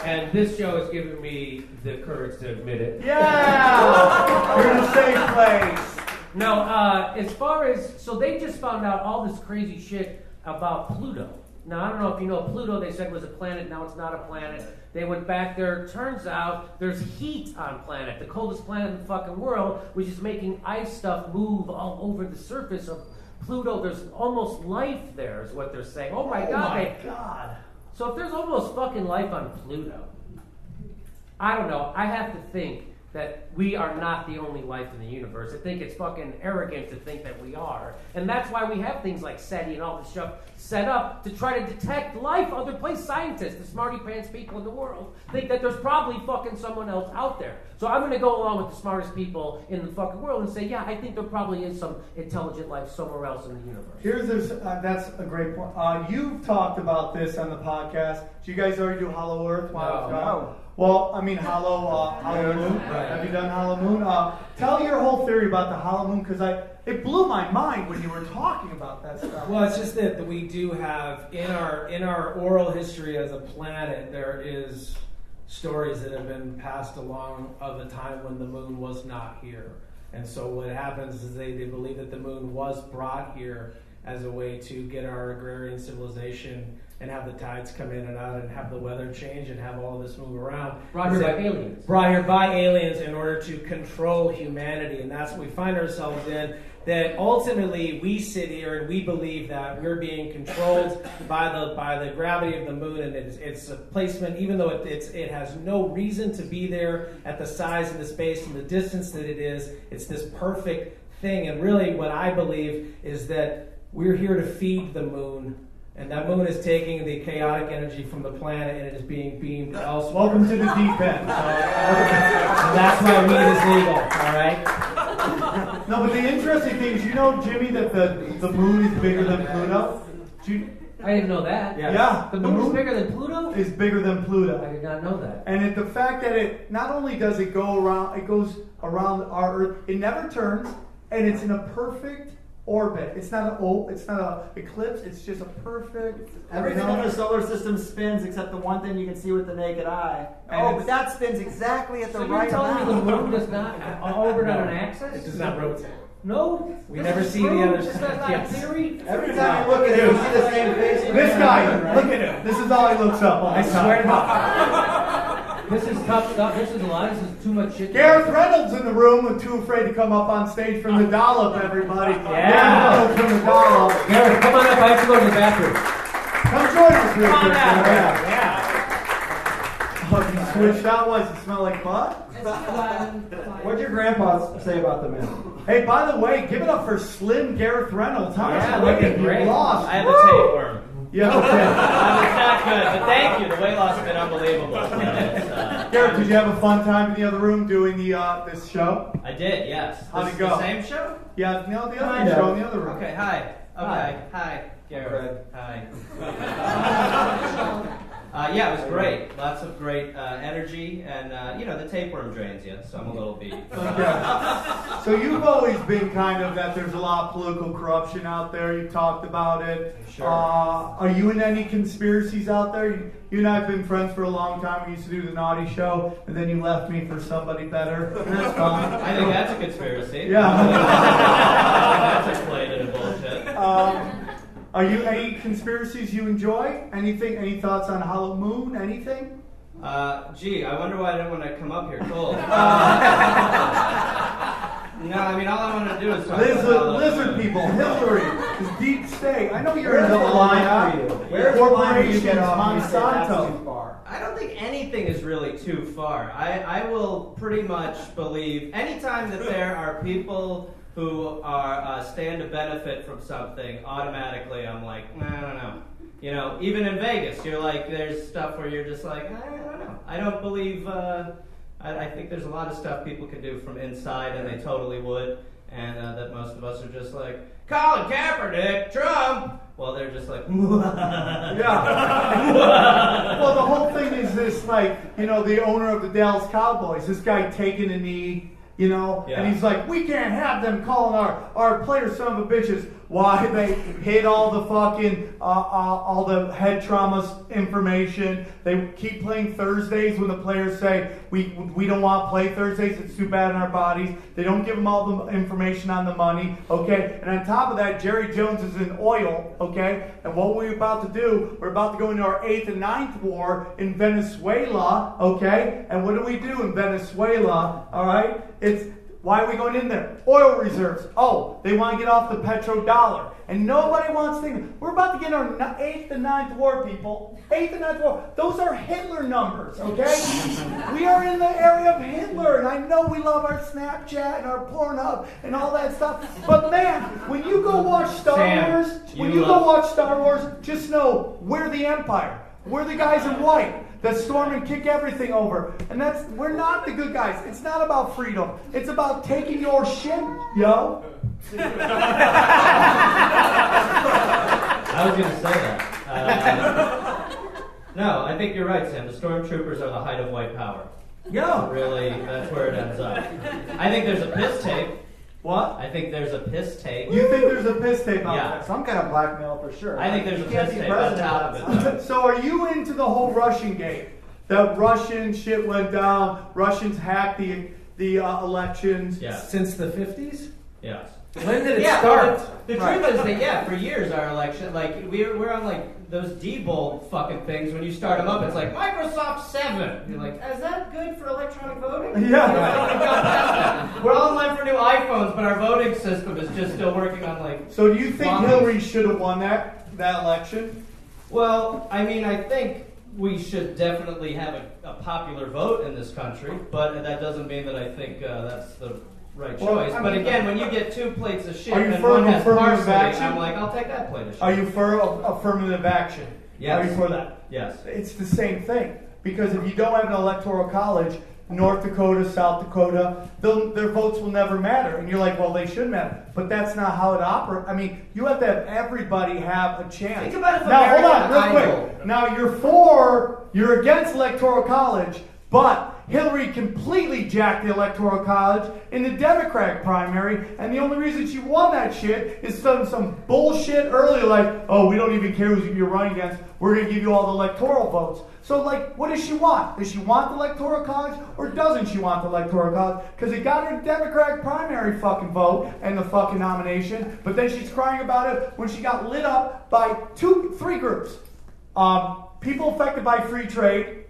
And this show has given me the courage to admit it. Yeah! You're in a safe place. No, as far as, so they just found out all this crazy shit about Pluto. Now, I don't know if you know Pluto, they said was a planet, now it's not a planet. They went back there, turns out there's heat on planet, the coldest planet in the fucking world, which is making ice stuff move all over the surface of Pluto. There's almost life there, is what they're saying. Oh my God. So if there's almost fucking life on Pluto, I don't know, I have to think that we are not the only life in the universe. I think it's fucking arrogant to think that we are. And that's why we have things like SETI and all this stuff set up to try to detect life other places. Scientists, the smarty pants people in the world, think that there's probably fucking someone else out there. So I'm going to go along with the smartest people in the fucking world and say, yeah, I think there probably is some intelligent life somewhere else in the universe. That's a great point. You've talked about this on the podcast. Do you guys already do Hollow Earth? No. Well, I mean Hollow Moon. Right. Have you done Hollow Moon? Tell your whole theory about the Hollow Moon, because it blew my mind when you were talking about that stuff. Well, it's just that we do have in our oral history as a planet, there is stories that have been passed along of a time when the moon was not here. And so what happens is they believe that the moon was brought here as a way to get our agrarian civilization and have the tides come in and out and have the weather change and have all of this move around. Brought here by aliens. Brought here by aliens in order to control humanity. And that's what we find ourselves in. That ultimately we sit here and we believe that we're being controlled by the gravity of the moon and its placement, even though it has no reason to be there at the size and the space and the distance that it is. It's this perfect thing. And really what I believe is that we're here to feed the moon. And that moon is taking the chaotic energy from the planet and it is being beamed elsewhere. Welcome to the deep end. And that's why weed is legal, all right? No, but the interesting thing is, Jimmy, that the moon is bigger than Pluto? I didn't know that. Yeah. The moon is bigger than Pluto? Is bigger than Pluto. I did not know that. And the fact that it, not only does it go around, it goes around our Earth, it never turns, and it's in a perfect orbit. It's not an eclipse. It's just a perfect. Everything in the solar system spins except the one thing you can see with the naked eye. But that spins exactly at the right amount. So you're telling me the moon does not orbit on an axis? It does not rotate. No, we never see the other. This is not a theory. Every time you look at him, you see the same face. This guy, look at him. This is all he looks up. I swear to God. This is tough stuff. This is a lot. This is too much shit. Gareth Reynolds in the room and too afraid to come up on stage from the dollop, everybody. Yeah. Gareth from the dollop. Gareth, come on up. I have to go to the bathroom. Come join us real quick. Yeah. Oh, you switched out. What? Does it smell like butt? What'd your grandpa say about the man? Hey, by the way, give it up for Slim Gareth Reynolds. How Yeah, much weight great. you lost? I have a tapeworm. Yeah, okay. It's not good, but thank you. The weight loss has been unbelievable. Gareth, did you have a fun time in the other room doing this show? I did, yes. How'd it This go? The same show? Yeah, no, the other show in the other room. Okay, hi. Okay, hi. Gareth. Hi. Yeah, it was great. Lots of great energy, and the tapeworm drains you, so I'm a little beat. Okay. So you've always been kind of that there's a lot of political corruption out there. You talked about it. Sure. Are you in any conspiracies out there? You and I have been friends for a long time. We used to do the Naughty Show, and then you left me for somebody better. And that's fine. I think that's a conspiracy. Yeah. That's exploitative bullshit. Are you any conspiracies you enjoy? Anything? Any thoughts on Hollow Moon? Anything? Gee, I wonder why I didn't want to come up here cold. No, I mean, all I want to do is talk about lizard people, Hillary, this deep state. I know you're in the line for you. Where's the line you get off? You say that's Monsanto. too far. I don't think anything is really too far. I will pretty much believe anytime that there are people who are stand to benefit from something, automatically I'm like, nah, I don't know. Even in Vegas, you're like, there's stuff where you're just like, I don't know. I don't believe, I think there's a lot of stuff people can do from inside, and they totally would, and that most of us are just like, Colin Kaepernick, Trump! Well, they're just like, yeah. Well, the whole thing is this, the owner of the Dallas Cowboys, this guy taking a knee, and he's like, we can't have them calling our players son of a bitches. Why? They hid all the fucking, all the head trauma information. They keep playing Thursdays when the players say, we don't want to play Thursdays, it's too bad on our bodies. They don't give them all the information on the money, okay? And on top of that, Jerry Jones is in oil, okay? And what we're about to do, we're about to go into our 8th and 9th war in Venezuela, okay? And what do we do in Venezuela, all right? Why are we going in there? Oil reserves. Oh, they want to get off the petrodollar. And nobody wants things. We're about to get our 8th and 9th war, people. 8th and 9th war. Those are Hitler numbers, okay? We are in the area of Hitler. And I know we love our Snapchat and our Pornhub and all that stuff. But man, when you go watch Star Wars, just know we're the Empire. We're the guys in white that storm and kick everything over. And we're not the good guys. It's not about freedom. It's about taking your shit, yo. I was going to say that. No, I think you're right, Sam. The stormtroopers are the height of white power. Yeah. Really, that's where it ends up. I think there's a piss tape. What? I think there's a piss tape. You think there's a piss tape out Yeah. there? Some kind of blackmail for sure. I think there's a piss tape on top of it. So are you into the whole Russian game? The Russian shit went down. Russians hacked the elections. Yeah. Since the 50s? Yes. When did it start? The truth is that, for years our election, we're on those Diebold fucking things. When you start them up, it's like Microsoft 7. You're like, is that good for electronic voting? Yeah. We're all in line for new iPhones, but our voting system is just still working on So do you think Hillary should have won that election? Well, I mean, I think we should definitely have a popular vote in this country, but that doesn't mean that I think that's the right choice. But again, when you get 2 plates of shit and one has parsley, I'm like, I'll take that plate of shit. Are you for affirmative action? Yes. Are you for that? Yes. It's the same thing. Because if you don't have an electoral college, North Dakota, South Dakota, their votes will never matter. And you're like, well, they should matter. But that's not how it operates. I mean, you have to have everybody have a chance. Think about it. Now, hold on, real quick. Now, you're against electoral college, but Hillary completely jacked the electoral college in the Democratic primary, and the only reason she won that shit is some bullshit earlier, like, oh, we don't even care who you're running against. We're going to give you all the electoral votes. So, what does she want? Does she want the electoral college, or doesn't she want the electoral college? Because it got her the Democratic primary fucking vote and the fucking nomination, but then she's crying about it when she got lit up by 3 groups. People affected by free trade,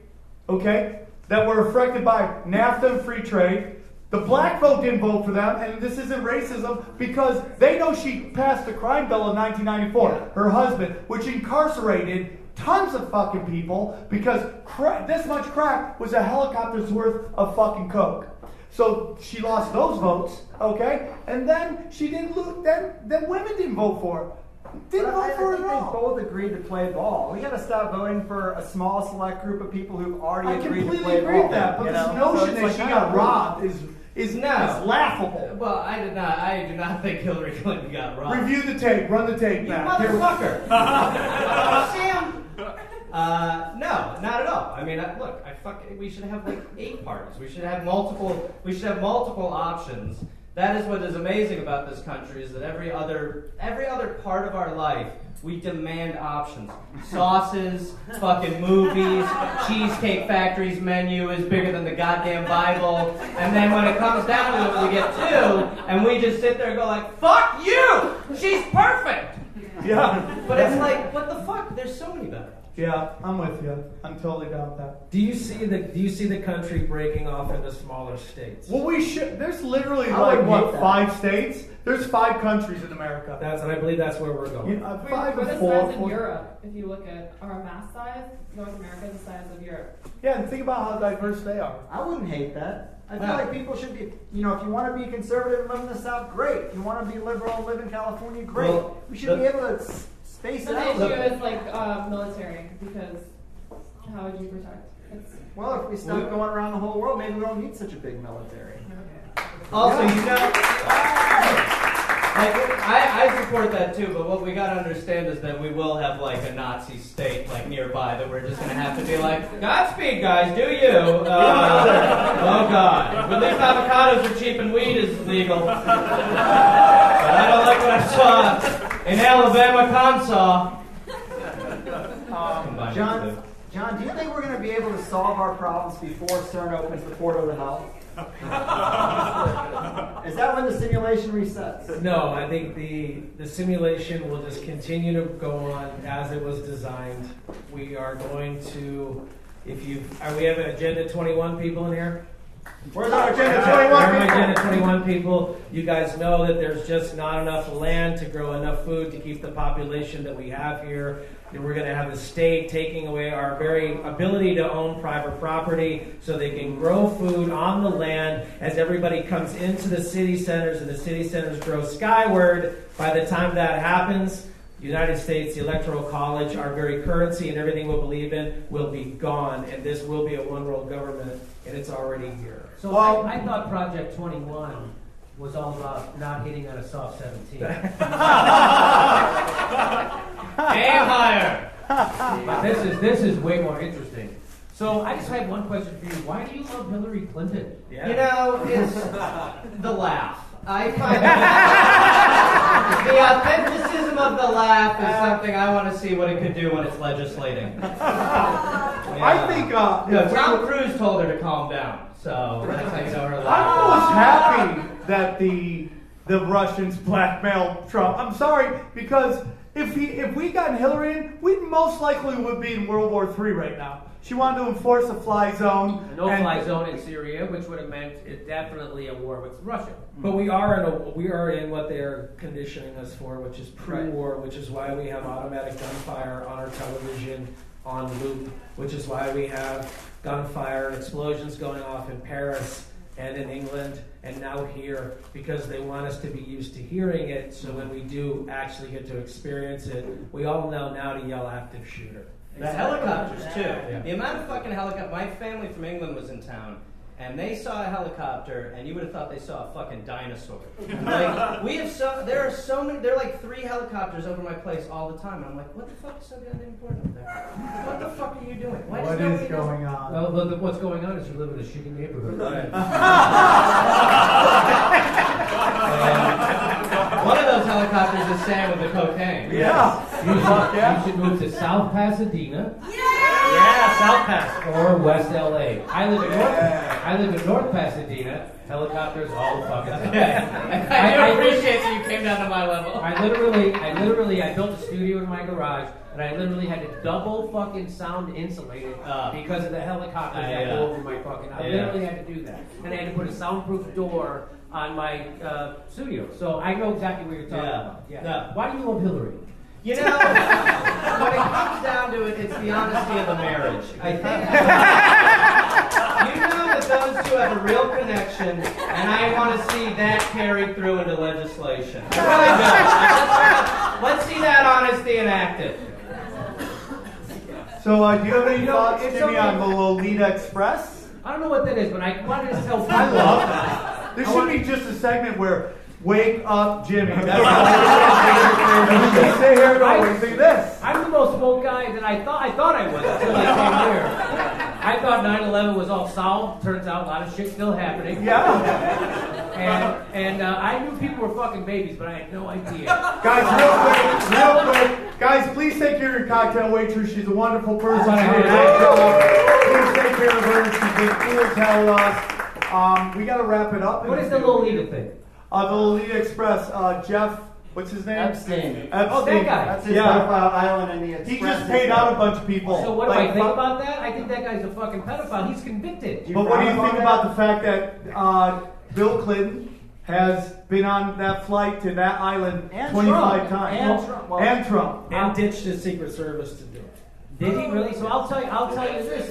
okay? That were affected by NAFTA and free trade. The black vote didn't vote for them, and this isn't racism because they know she passed the crime bill in 1994, her husband, which incarcerated tons of fucking people because this much crack was a helicopter's worth of fucking coke. So she lost those votes, okay? And then she didn't lose, then women didn't vote for her. Didn't vote for it at all. They both agreed to play ball. We got to stop voting for a small select group of people who've already agreed to play ball. I completely agree with that, but this notion that she got robbed is laughable. Well, I do not think Hillary Clinton got robbed. Review the tape. Run the tape back. You motherfucker. Sam. No, not at all. I mean, we should have 8 parties. We should have multiple options. That is what is amazing about this country, is that every other part of our life, we demand options. Sauces, fucking movies, Cheesecake Factory's menu is bigger than the goddamn Bible. And then when it comes down to it, we get 2, and we just sit there and go like, fuck you! She's perfect! Yeah. But it's like, what the fuck? There's so many better. Yeah, I'm with you. I'm totally down with that. Do you see the country breaking off into smaller states? Well, we should. There's literally 5 states? There's 5 countries in America. I believe that's where we're going. We're the size in Europe. If you look at our mass size, North America is the size of Europe. Yeah, and think about how diverse they are. I wouldn't hate that. I feel like people should be, if you want to be conservative and live in the South, great. If you want to be liberal and live in California, great. Well, we should be able to space it out. The issue is military, because how would you protect? Well, if we stop going around the whole world, maybe we don't need such a big military. Also, I support that too, but what we gotta understand is that we will have a Nazi state nearby that we're just gonna have to be like, Godspeed, guys, do you? Oh God. But at least avocados are cheap and weed is legal. But I don't like what I saw in Alabama, Consaw. John, do you think we're going to be able to solve our problems before CERN opens the portal to hell? Is that when the simulation resets? No, I think the simulation will just continue to go on as it was designed. We are going to, we have Agenda 21 people in here? Where's our Agenda 21 Where are my people? Agenda 21 people? You guys know that there's just not enough land to grow enough food to keep the population that we have here. And we're going to have the state taking away our very ability to own private property so they can grow food on the land as everybody comes into the city centers and the city centers grow skyward. By the time that happens, the United States, the Electoral College, our very currency and everything we believe in will be gone, and this will be a one-world government, and it's already here. So I thought Project 21 was all about not hitting on a soft 17. Aim higher. But this is way more interesting. So I just had one question for you. Why do you love Hillary Clinton? Yeah. You know, it's the laugh. I find the authenticism of the laugh is something I want to see what it could do when it's legislating. Yeah. I think Tom Cruise told her to calm down, so that's how you know her laugh. I was happy that the Russians blackmailed Trump. I'm sorry, because if we got Hillary in, we most likely would be in World War III right now. She wanted to enforce a fly zone. A no-fly zone in Syria, which would have meant definitely a war with Russia. But we are in what they're conditioning us for, which is pre-war, which is why we have automatic gunfire on our television on loop, which is why we have gunfire and explosions going off in Paris and in England and now here, because they want us to be used to hearing it, so when we do actually get to experience it, we all know now to yell active shooter. The helicopters, too. Yeah. The amount of fucking helicopters. My family from England was in town, and they saw a helicopter, and you would have thought they saw a fucking dinosaur. Like, there are so many, there are like 3 helicopters over my place all the time, and I'm like, what the fuck is so goddamn important up there? What the fuck are you doing? What is going on? Well, what's going on is you live in a shitty neighborhood. One of those helicopters is Sam with the cocaine. You should move to South Pasadena. Yeah, South Pass. Or West LA. I live in North Pasadena. Helicopters all the fucking time. I appreciate that you came down to my level. I built a studio in my garage, and I literally had to double fucking sound insulate it because of the helicopters that go over my fucking. I literally had to do that, and I had to put a soundproof door on my studio. So I know exactly what you're talking about. Yeah. Why do you love Hillary? You know, when it comes down to it, it's the honesty of a marriage. I think you know that those two have a real connection, and I want to see that carried through into legislation. I really do. Let's see that honesty enacted. So, do you have any thoughts, Jimmy, on the Lolita Express? I don't know what that is, but I wanted to tell people. I love that. There should be just a segment where wake up, Jimmy. That's all. Sit here and always do this. I'm the most woke guy that I thought I was until I came here. I thought 9/11 was all solved. Turns out a lot of shit still happening. Yeah. And I knew people were fucking babies, but I had no idea. Guys, real quick. Guys, please take care of your cocktail waitress. She's a wonderful person. She did a great job. Please take care of her. She's been cool to tell us. We got to wrap it up. What is the Lolita thing? The Lolita Express. Jeff, what's his name? Epstein. Oh, that guy. That's his pedophile island in the Express. He just paid out a bunch of people. So what do I think about that? I think that guy's a fucking pedophile. He's convicted. But what do you think about the fact that Bill Clinton has been on that flight to that island 25 times? And Trump. And ditched his Secret Service to do it. Did he really? So I'll tell you this.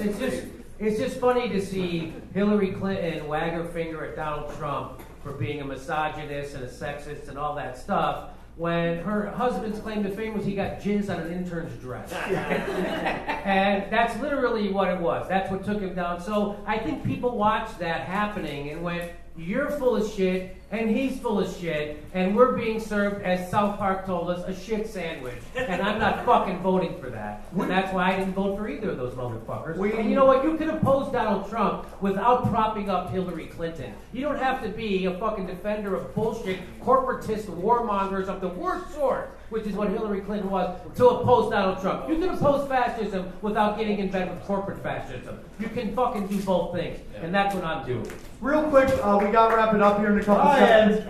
It's just funny to see Hillary Clinton wag her finger at Donald Trump for being a misogynist and a sexist and all that stuff, when her husband's claim to fame was he got jizz on an intern's dress. And that's literally what it was. That's what took him down. So I think people watched that happening and went, you're full of shit, and he's full of shit, and we're being served, as South Park told us, a shit sandwich. And I'm not fucking voting for that. And that's why I didn't vote for either of those motherfuckers. And you know what? You can oppose Donald Trump without propping up Hillary Clinton. You don't have to be a fucking defender of bullshit, corporatist warmongers of the worst sort, which is what Hillary Clinton was, to oppose Donald Trump. You can oppose fascism without getting in bed with corporate fascism. You can fucking do both things. And that's what I'm doing. Real quick, we got to wrap it up here in a couple seconds.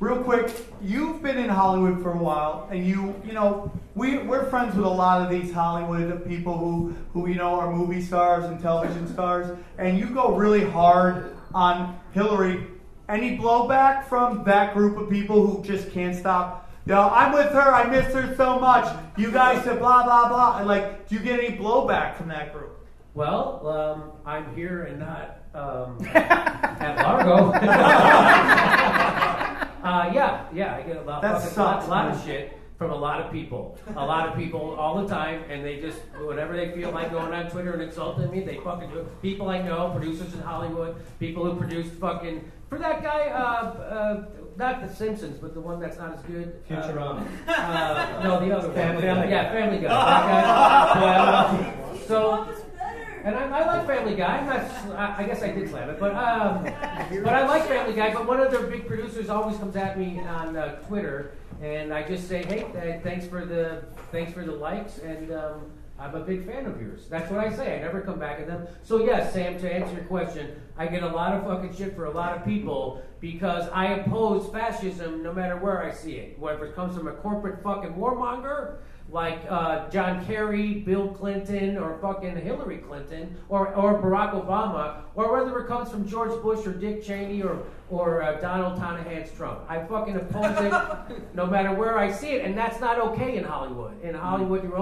real quick, you've been in Hollywood for a while, and you know, we're friends with a lot of these Hollywood people who you know are movie stars and television stars, and you go really hard on Hillary. Any blowback from that group of people who just can't stop? You know, I'm with her. I miss her so much. You guys said blah blah blah. And like, do you get any blowback from that group? Well, I'm here and not at Largo. Yeah, I get a lot of shit from a lot of people. A lot of people all the time, and they just, whenever they feel like going on Twitter and insulting me, they fucking do it. People I know, producers in Hollywood, people who produced fucking, for that guy, not The Simpsons, but the one that's not as good. Futurama. No, the other one. Family Guy. Yeah, Family Guy. That guy. So, and I like Family Guy. I guess I did slam it, but I like Family Guy. But one of their big producers always comes at me on Twitter, and I just say, hey, thanks for the likes, and I'm a big fan of yours. That's what I say. I never come back at them. So yes, Sam, to answer your question, I get a lot of fucking shit for a lot of people because I oppose fascism no matter where I see it. Whether it comes from a corporate fucking warmonger like John Kerry, Bill Clinton, or fucking Hillary Clinton, or Barack Obama, or whether it comes from George Bush or Dick Cheney or Donald Tonahan's Trump. I fucking oppose it no matter where I see it, and that's not okay in Hollywood. In Hollywood, you're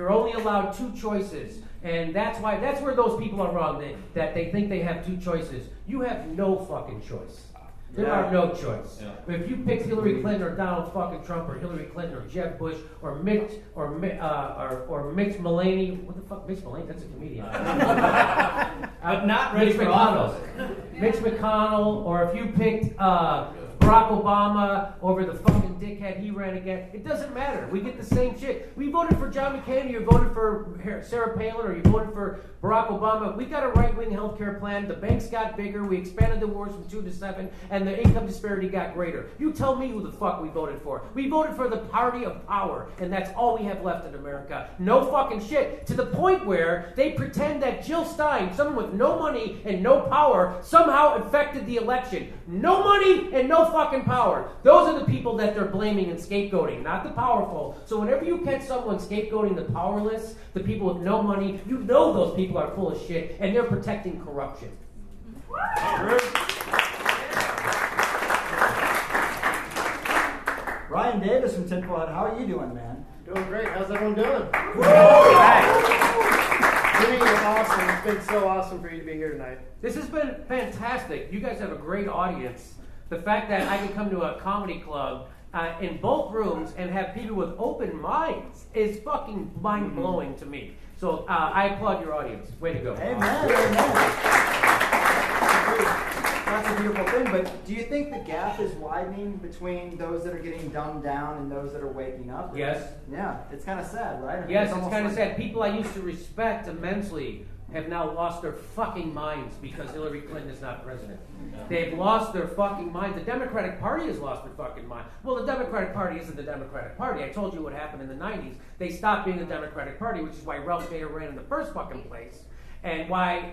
only allowed two choices, and that's where those people are wrong. That they think they have two choices. You have no fucking choice. There are no choice. Yeah. But if you pick Hillary Clinton or Donald fucking Trump or Hillary Clinton or Jeb Bush or Mitch Mulaney, what the fuck, Mitch Mulaney? That's a comedian. But not ready for office. Mitch McConnell, or if you picked Barack Obama over the fucking dickhead he ran against, it doesn't matter. We get the same shit. We voted for John McCain, or you voted for Sarah Palin, or you voted for Barack Obama. We got a right-wing healthcare plan. The banks got bigger. We expanded the wars from 2 to 7, and the income disparity got greater. You tell me who the fuck we voted for. We voted for the party of power, and that's all we have left in America. No fucking shit. To the point where they pretend that Jill Stein, someone with no money and no power, somehow affected the election. No money and no fucking power. Those are the people that they're blaming and scapegoating, not the powerful. So whenever you catch someone scapegoating the powerless, the people with no money, you know those people are full of shit, and they're protecting corruption. Ryan Davis from Tinfoil Hat, how are you doing, man? Doing great. How's everyone doing? Jimmy, it's awesome. It's been so awesome for you to be here tonight. This has been fantastic. You guys have a great audience. The fact that I can come to a comedy club in both rooms and have people with open minds is fucking mind-blowing to me. So I applaud your audience. Way to go. Amen. That's a beautiful thing, but do you think the gap is widening between those that are getting dumbed down and those that are waking up? Yes. Yeah, it's kind of sad, right? Yes, it's kind of sad. People I used to respect immensely have now lost their fucking minds because Hillary Clinton is not president. They've lost their fucking mind. The Democratic Party has lost their fucking mind. Well, the Democratic Party isn't the Democratic Party. I told you what happened in the 90s. They stopped being the Democratic Party, which is why Ralph Nader ran in the first fucking place. And why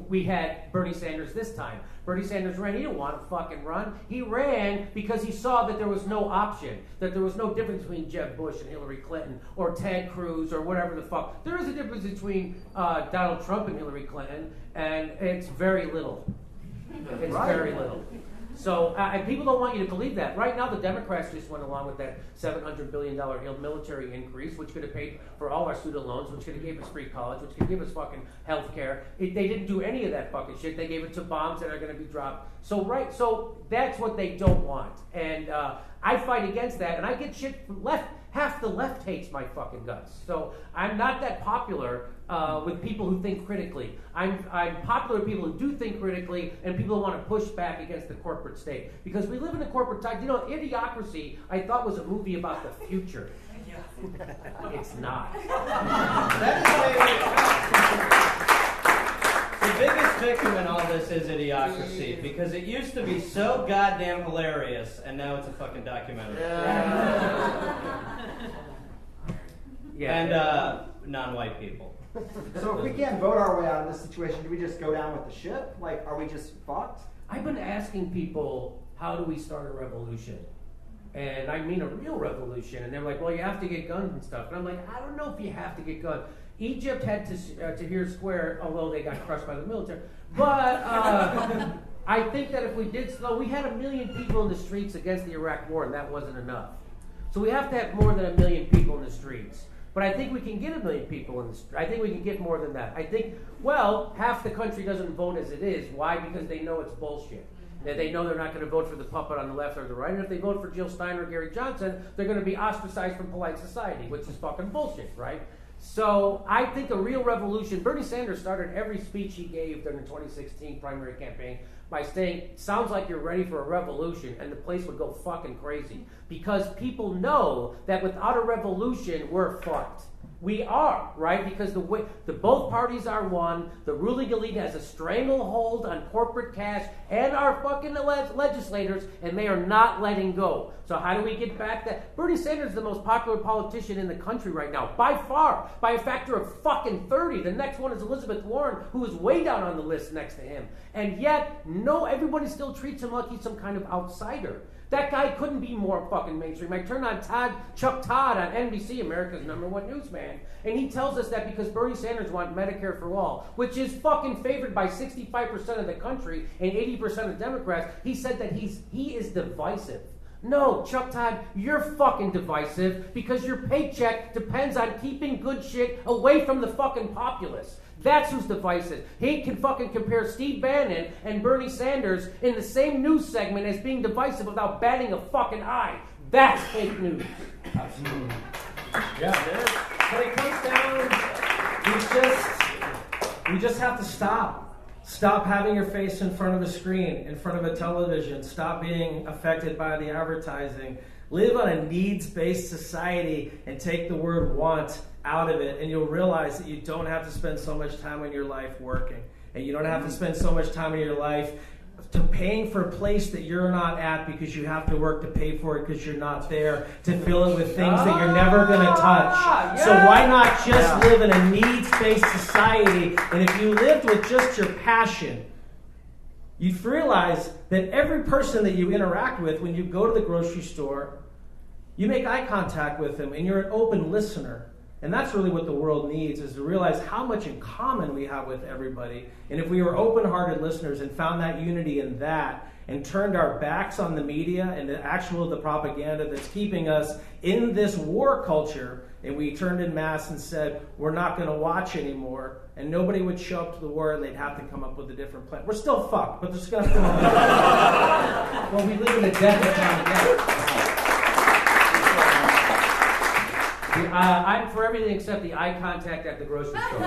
we had Bernie Sanders this time. Bernie Sanders ran. He didn't want to fucking run. He ran because he saw that there was no option, that there was no difference between Jeb Bush and Hillary Clinton or Ted Cruz or whatever the fuck. There is a difference between Donald Trump and Hillary Clinton, and it's very little. It's very little. So, and people don't want you to believe that. Right now, the Democrats just went along with that $700 billion military increase, which could have paid for all our student loans, which could have gave us free college, which could give us fucking health care. They didn't do any of that fucking shit. They gave it to bombs that are going to be dropped. So that's what they don't want. And I fight against that, and I get shit from left. Half the left hates my fucking guts. So I'm not that popular with people who think critically. I'm popular with people who do think critically and people who want to push back against the corporate state. Because we live in a corporate time. You know, Idiocracy, I thought was a movie about the future. It's not. The biggest victim in all this is Idiocracy, because it used to be so goddamn hilarious, and now it's a fucking documentary. Yeah. And non-white people. So if we can't vote our way out of this situation, do we just go down with the ship? Like, are we just fucked? I've been asking people, how do we start a revolution? And I mean a real revolution. And they're like, well, you have to get guns and stuff. And I'm like, I don't know if you have to get guns. Egypt had Tahrir Square, although they got crushed by the military. But I think that if we did slow, we had 1 million people in the streets against the Iraq War, and that wasn't enough. So we have to have more than 1 million people in the streets. But I think we can get 1 million people in the streets. I think we can get more than that. I think, well, half the country doesn't vote as it is. Why? Because they know it's bullshit. That they know they're not going to vote for the puppet on the left or the right. And if they vote for Jill Stein or Gary Johnson, they're going to be ostracized from polite society, which is fucking bullshit, right? So I think a real revolution, Bernie Sanders started every speech he gave during the 2016 primary campaign by saying, sounds like you're ready for a revolution, and the place would go fucking crazy. Because people know that without a revolution, we're fucked. We are, right? Because the both parties are one. The ruling elite has a stranglehold on corporate cash and our fucking legislators, and they are not letting go. So how do we get back that? Bernie Sanders is the most popular politician in the country right now, by far, by a factor of fucking 30. The next one is Elizabeth Warren, who is way down on the list next to him. And yet, no, everybody still treats him like he's some kind of outsider. That guy couldn't be more fucking mainstream. I turned on Chuck Todd on NBC, America's #1 newsman, and he tells us that because Bernie Sanders wants Medicare for all, which is fucking favored by 65% of the country and 80% of Democrats, he said that he is divisive. No, Chuck Todd, you're fucking divisive because your paycheck depends on keeping good shit away from the fucking populace. That's who's divisive. He can fucking compare Steve Bannon and Bernie Sanders in the same news segment as being divisive without batting a fucking eye. That's fake news. Absolutely. Yeah, but it comes down, we just have to stop. Stop having your face in front of a screen, in front of a television. Stop being affected by the advertising. Live on a needs-based society and take the word want out of it, and you'll realize that you don't have to spend so much time in your life working, and you don't have to spend so much time in your life to paying for a place that you're not at because you have to work to pay for it because you're not there, to fill it with things that you're never going to touch. Yeah. So why not just live in a needs-based society? And if you lived with just your passion, you'd realize that every person that you interact with, when you go to the grocery store, you make eye contact with them and you're an open listener. And that's really what the world needs, is to realize how much in common we have with everybody. And if we were open-hearted listeners and found that unity in that, and turned our backs on the media and the propaganda that's keeping us in this war culture, and we turned in mass and said, we're not going to watch anymore, and nobody would show up to the war and they'd have to come up with a different plan. We're still fucked, but there's going to come up. Well, we live in a death time. I'm for everything except the eye contact at the grocery store.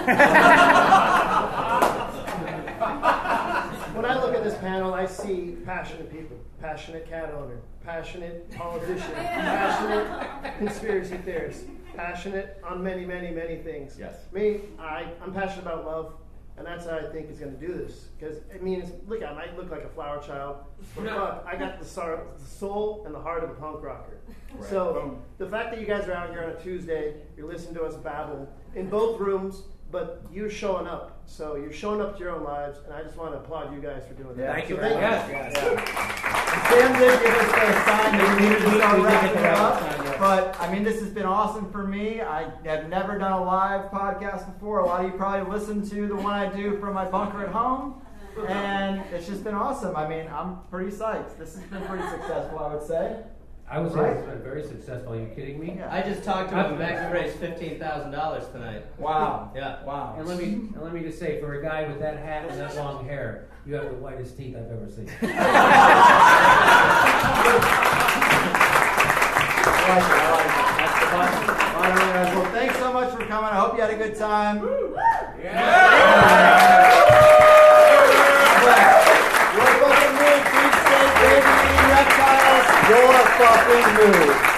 When I look at this panel, I see passionate people, passionate cat owner, passionate politician, passionate conspiracy theorist, passionate on many, many, many things. Yes. Me, I'm passionate about love, and that's how I think is going to do this. Because, I mean, look, I might look like a flower child, but fuck, I got the soul and the heart of a punk rocker. Right. So the fact that you guys are out here on a Tuesday, you're listening to us babble in both rooms, but you're showing up. So you're showing up to your own lives, and I just want to applaud you guys for doing that. Thank you so very much. Sam did give us the sign that we needed to start wrapping it up. But, I mean, this has been awesome for me. I have never done a live podcast before. A lot of you probably listened to the one I do from my bunker at home. And it's just been awesome. I mean, I'm pretty psyched. This has been pretty successful, I would say. I would say it's been very successful. Are you kidding me? I just talked to him. Max raised $15,000 tonight. Wow. Yeah. Wow. And let me just say, for a guy with that hat and that long hair, you have the whitest teeth I've ever seen. I like it. That's the button. All right, guys. Well, thanks so much for coming. I hope you had a good time. Yeah. Your fucking move, Free State, baby, reptiles. Your fucking move.